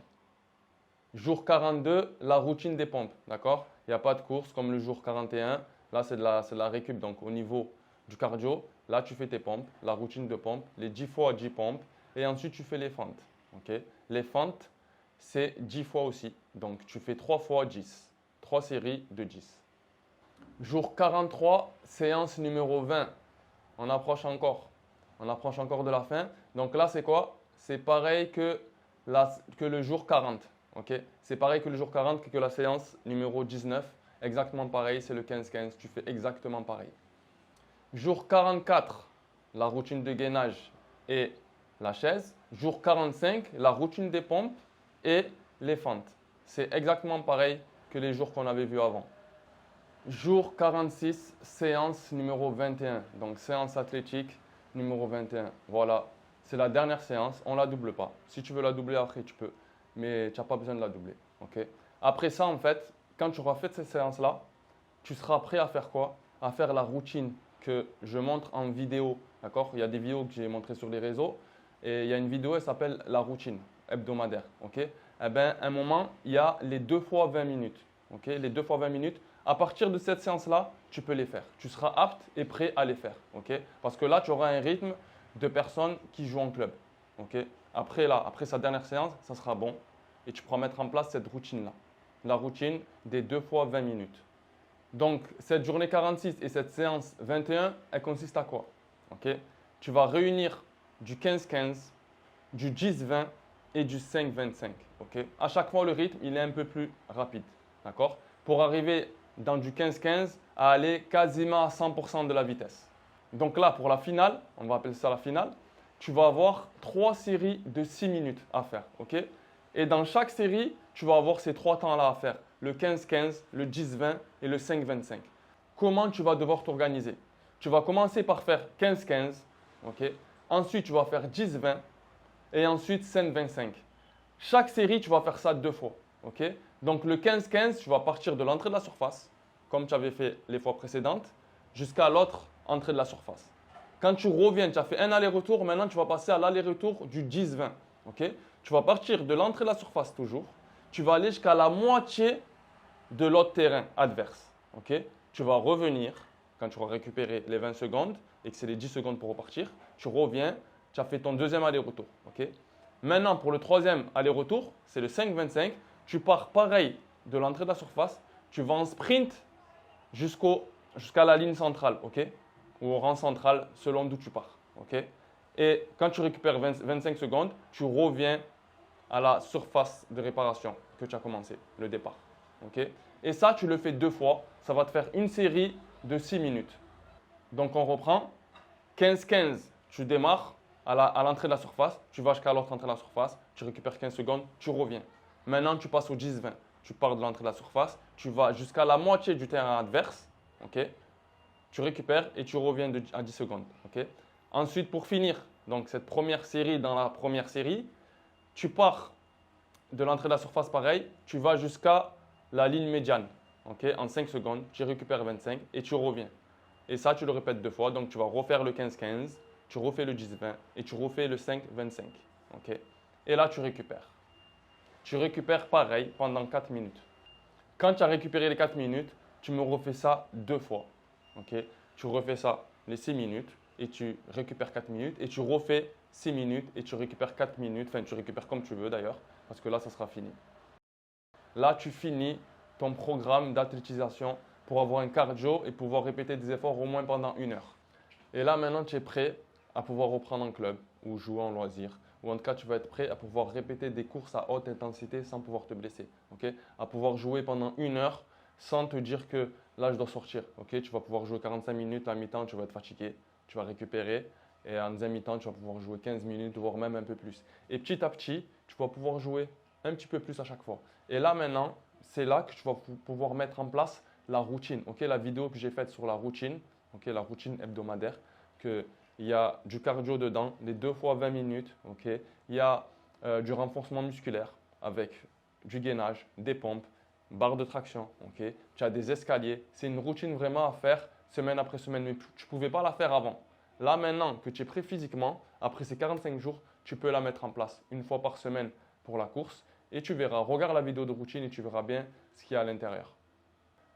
Jour 42, la routine des pompes. D'accord, il n'y a pas de course comme le jour 41. Là, c'est de la récup. Donc, au niveau du cardio, là, tu fais tes pompes, la routine de pompe, les 10 fois 10 pompes. Et ensuite, tu fais les fentes. Okay. Les fentes, c'est 10 fois aussi. Donc, tu fais 3 fois 10. 3 séries de 10. Jour 43, séance numéro 20. On approche encore. On approche encore de la fin. Donc là, c'est quoi? C'est pareil que le jour 40. Okay. C'est pareil que le jour 40, que la séance numéro 19. Exactement pareil, c'est le 15-15. Tu fais exactement pareil. Jour 44, la routine de gainage et la chaise. Jour 45, la routine des pompes et les fentes. C'est exactement pareil que les jours qu'on avait vus avant. Jour 46, séance numéro 21. Donc, séance athlétique numéro 21. Voilà, c'est la dernière séance. On ne la double pas. Si tu veux la doubler après, tu peux. Mais tu n'as pas besoin de la doubler. Okay. Après ça, en fait, quand tu auras fait cette séance-là, tu seras prêt à faire quoi? À faire la routine que je montre en vidéo. D'accord? Il y a des vidéos que j'ai montrées sur les réseaux. Et il y a une vidéo, elle s'appelle la routine hebdomadaire. Okay? Eh bien, à un moment, il y a les 2 fois 20 minutes. Okay? Les 2 fois 20 minutes. À partir de cette séance-là, tu peux les faire. Tu seras apte et prêt à les faire. Okay? Parce que là, tu auras un rythme de personnes qui jouent en club. Okay? Après sa dernière séance, ça sera bon. Et tu pourras mettre en place cette routine-là. La routine des 2 fois 20 minutes. Donc, cette journée 46 et cette séance 21, elle consiste à quoi? Okay? Tu vas réunir du 15-15, du 10-20 et du 5-25. Okay? À chaque fois, le rythme, il est un peu plus rapide. D'accord? Pour arriver dans du 15-15 à aller quasiment à 100% de la vitesse. Donc là, pour la finale, on va appeler ça la finale, tu vas avoir 3 séries de 6 minutes à faire. Okay? Et dans chaque série, tu vas avoir ces 3 temps-là à faire. Le 15-15, le 10-20 et le 5-25. Comment tu vas devoir t'organiser? Tu vas commencer par faire 15-15. Okay? Ensuite, tu vas faire 10-20 et ensuite 5-25. Chaque série, tu vas faire ça 2 fois. Okay? Donc le 15-15, tu vas partir de l'entrée de la surface, comme tu avais fait les fois précédentes, jusqu'à l'autre entrée de la surface. Quand tu reviens, tu as fait un aller-retour, maintenant tu vas passer à l'aller-retour du 10-20. Okay? Tu vas partir de l'entrée de la surface toujours, tu vas aller jusqu'à la moitié de l'autre terrain adverse. Okay? Tu vas revenir, quand tu auras récupéré les 20 secondes et que c'est les 10 secondes pour repartir, tu reviens, tu as fait ton deuxième aller-retour. Okay? Maintenant, pour le troisième aller-retour, c'est le 5-25. Tu pars pareil de l'entrée de la surface, tu vas en sprint jusqu'à la ligne centrale, okay? Ou au rang central selon d'où tu pars. Okay? Et quand tu récupères 25 secondes, tu reviens à la surface de réparation que tu as commencé, le départ. Okay? Et ça, tu le fais 2 fois. Ça va te faire une série de 6 minutes. Donc on reprend. 15-15, tu démarres à l'entrée de la surface, tu vas jusqu'à l'autre entrée de la surface, tu récupères 15 secondes, tu reviens. Maintenant, tu passes au 10-20. Tu pars de l'entrée de la surface, tu vas jusqu'à la moitié du terrain adverse, ok? Tu récupères et tu reviens à 10 secondes. Ok. Ensuite, pour finir donc cette première série, dans la première série, tu pars de l'entrée de la surface pareil, tu vas jusqu'à la ligne médiane. Ok. En 5 secondes, tu récupères 25 et tu reviens. Et ça, tu le répètes 2 fois. Donc, tu vas refaire le 15-15, tu refais le 10-20 et tu refais le 5-25. Ok. Et là, tu récupères. Tu récupères pareil pendant 4 minutes. Quand tu as récupéré les 4 minutes, tu me refais ça 2 fois. Okay. Tu refais ça les 6 minutes et tu récupères 4 minutes et tu refais 6 minutes et tu récupères 4 minutes. Enfin, tu récupères comme tu veux d'ailleurs parce que là, ça sera fini. Là, tu finis ton programme d'athlétisation pour avoir un cardio et pouvoir répéter des efforts au moins pendant 1 heure. Et là, maintenant, tu es prêt à pouvoir reprendre en club ou jouer en loisir. Ou en tout cas, tu vas être prêt à pouvoir répéter des courses à haute intensité sans pouvoir te blesser. Okay. À pouvoir jouer pendant 1 heure sans te dire que là, je dois sortir. Okay. Tu vas pouvoir jouer 45 minutes, à mi-temps, tu vas être fatigué, tu vas récupérer. Et en deuxième mi-temps, tu vas pouvoir jouer 15 minutes, voire même un peu plus. Et petit à petit, tu vas pouvoir jouer un petit peu plus à chaque fois. Et là, maintenant, c'est là que tu vas pouvoir mettre en place la routine. Okay. La vidéo que j'ai faite sur la routine, okay, la routine hebdomadaire, il y a du cardio dedans, les 2 fois 20 minutes. Okay. Il y a du renforcement musculaire avec du gainage, des pompes, barre de traction. Okay. Tu as des escaliers. C'est une routine vraiment à faire semaine après semaine. Mais tu ne pouvais pas la faire avant. Là, maintenant que tu es prêt physiquement, après ces 45 jours, tu peux la mettre en place 1 fois par semaine pour la course. Et tu verras, regarde la vidéo de routine et tu verras bien ce qu'il y a à l'intérieur.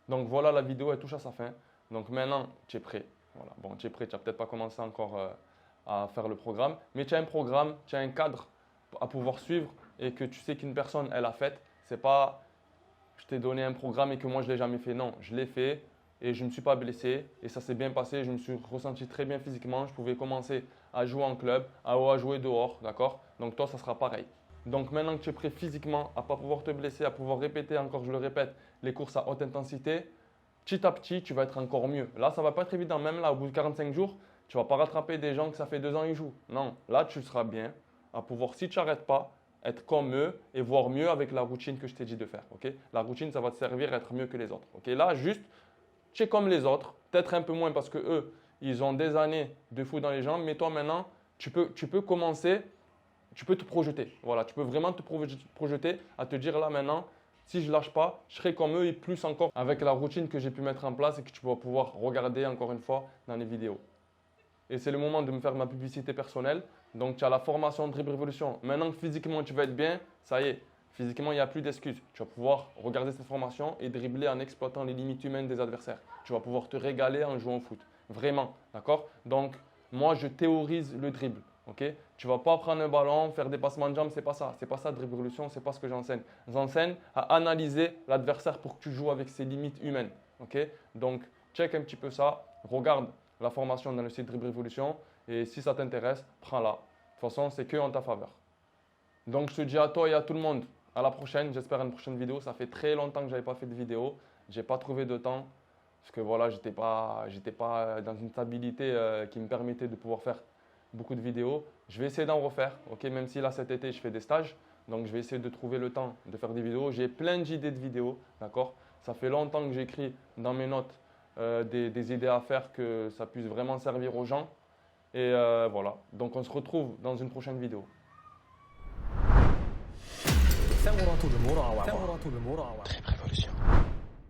Donc voilà, la vidéo, elle touche à sa fin. Donc maintenant, tu es prêt. Voilà. Bon, tu es prêt, tu n'as peut-être pas commencé encore à faire le programme, mais tu as un programme, tu as un cadre à pouvoir suivre et que tu sais qu'une personne, elle a fait. Ce n'est pas, je t'ai donné un programme et que moi, je ne l'ai jamais fait. Non, je l'ai fait et je ne me suis pas blessé et ça s'est bien passé. Je me suis ressenti très bien physiquement. Je pouvais commencer à jouer en club, à jouer dehors, d'accord? Donc toi, ça sera pareil. Donc maintenant que tu es prêt physiquement à ne pas pouvoir te blesser, à pouvoir répéter encore, je le répète, les courses à haute intensité, petit à petit, tu vas être encore mieux. Là, ça ne va pas être évident. Même là, au bout de 45 jours, tu ne vas pas rattraper des gens que ça fait 2 ans qu'ils jouent. Non, là, tu seras bien à pouvoir, si tu n'arrêtes pas, être comme eux et voir mieux avec la routine que je t'ai dit de faire. Okay. La routine, ça va te servir à être mieux que les autres. Okay. Là, juste, tu es comme les autres, peut-être un peu moins parce que eux, ils ont des années de foot dans les jambes, mais toi, maintenant, tu peux commencer, tu peux te projeter. Voilà, tu peux vraiment te projeter à te dire là maintenant, si je ne lâche pas, je serai comme eux et plus encore avec la routine que j'ai pu mettre en place et que tu vas pouvoir regarder encore une fois dans les vidéos. Et c'est le moment de me faire ma publicité personnelle. Donc, tu as la formation Dribble Révolution. Maintenant que physiquement, tu vas être bien, ça y est. Physiquement, il n'y a plus d'excuses. Tu vas pouvoir regarder cette formation et dribbler en exploitant les limites humaines des adversaires. Tu vas pouvoir te régaler en jouant au foot. Vraiment, d'accord? Donc, moi, je théorise le dribble. Okay. Tu ne vas pas prendre un ballon, faire des passements de jambes, c'est pas ça. C'est pas ça, Dribble Révolution, c'est pas ce que j'enseigne. J'enseigne à analyser l'adversaire pour que tu joues avec ses limites humaines. Okay. Donc, check un petit peu ça. Regarde la formation dans le site Dribble Révolution et si ça t'intéresse, prends-la. De toute façon, c'est que en ta faveur. Donc, je te dis à toi et à tout le monde, à la prochaine. J'espère à une prochaine vidéo. Ça fait très longtemps que je n'avais pas fait de vidéo. Je n'ai pas trouvé de temps parce que voilà, j'étais pas dans une stabilité qui me permettait de pouvoir faire beaucoup de vidéos. Je vais essayer d'en refaire, okay, même si là cet été je fais des stages. Donc je vais essayer de trouver le temps de faire des vidéos. J'ai plein d'idées de vidéos, d'accord? Ça fait longtemps que j'écris dans mes notes des idées à faire que ça puisse vraiment servir aux gens. Et voilà, donc on se retrouve dans une prochaine vidéo. ثورة المراوغة.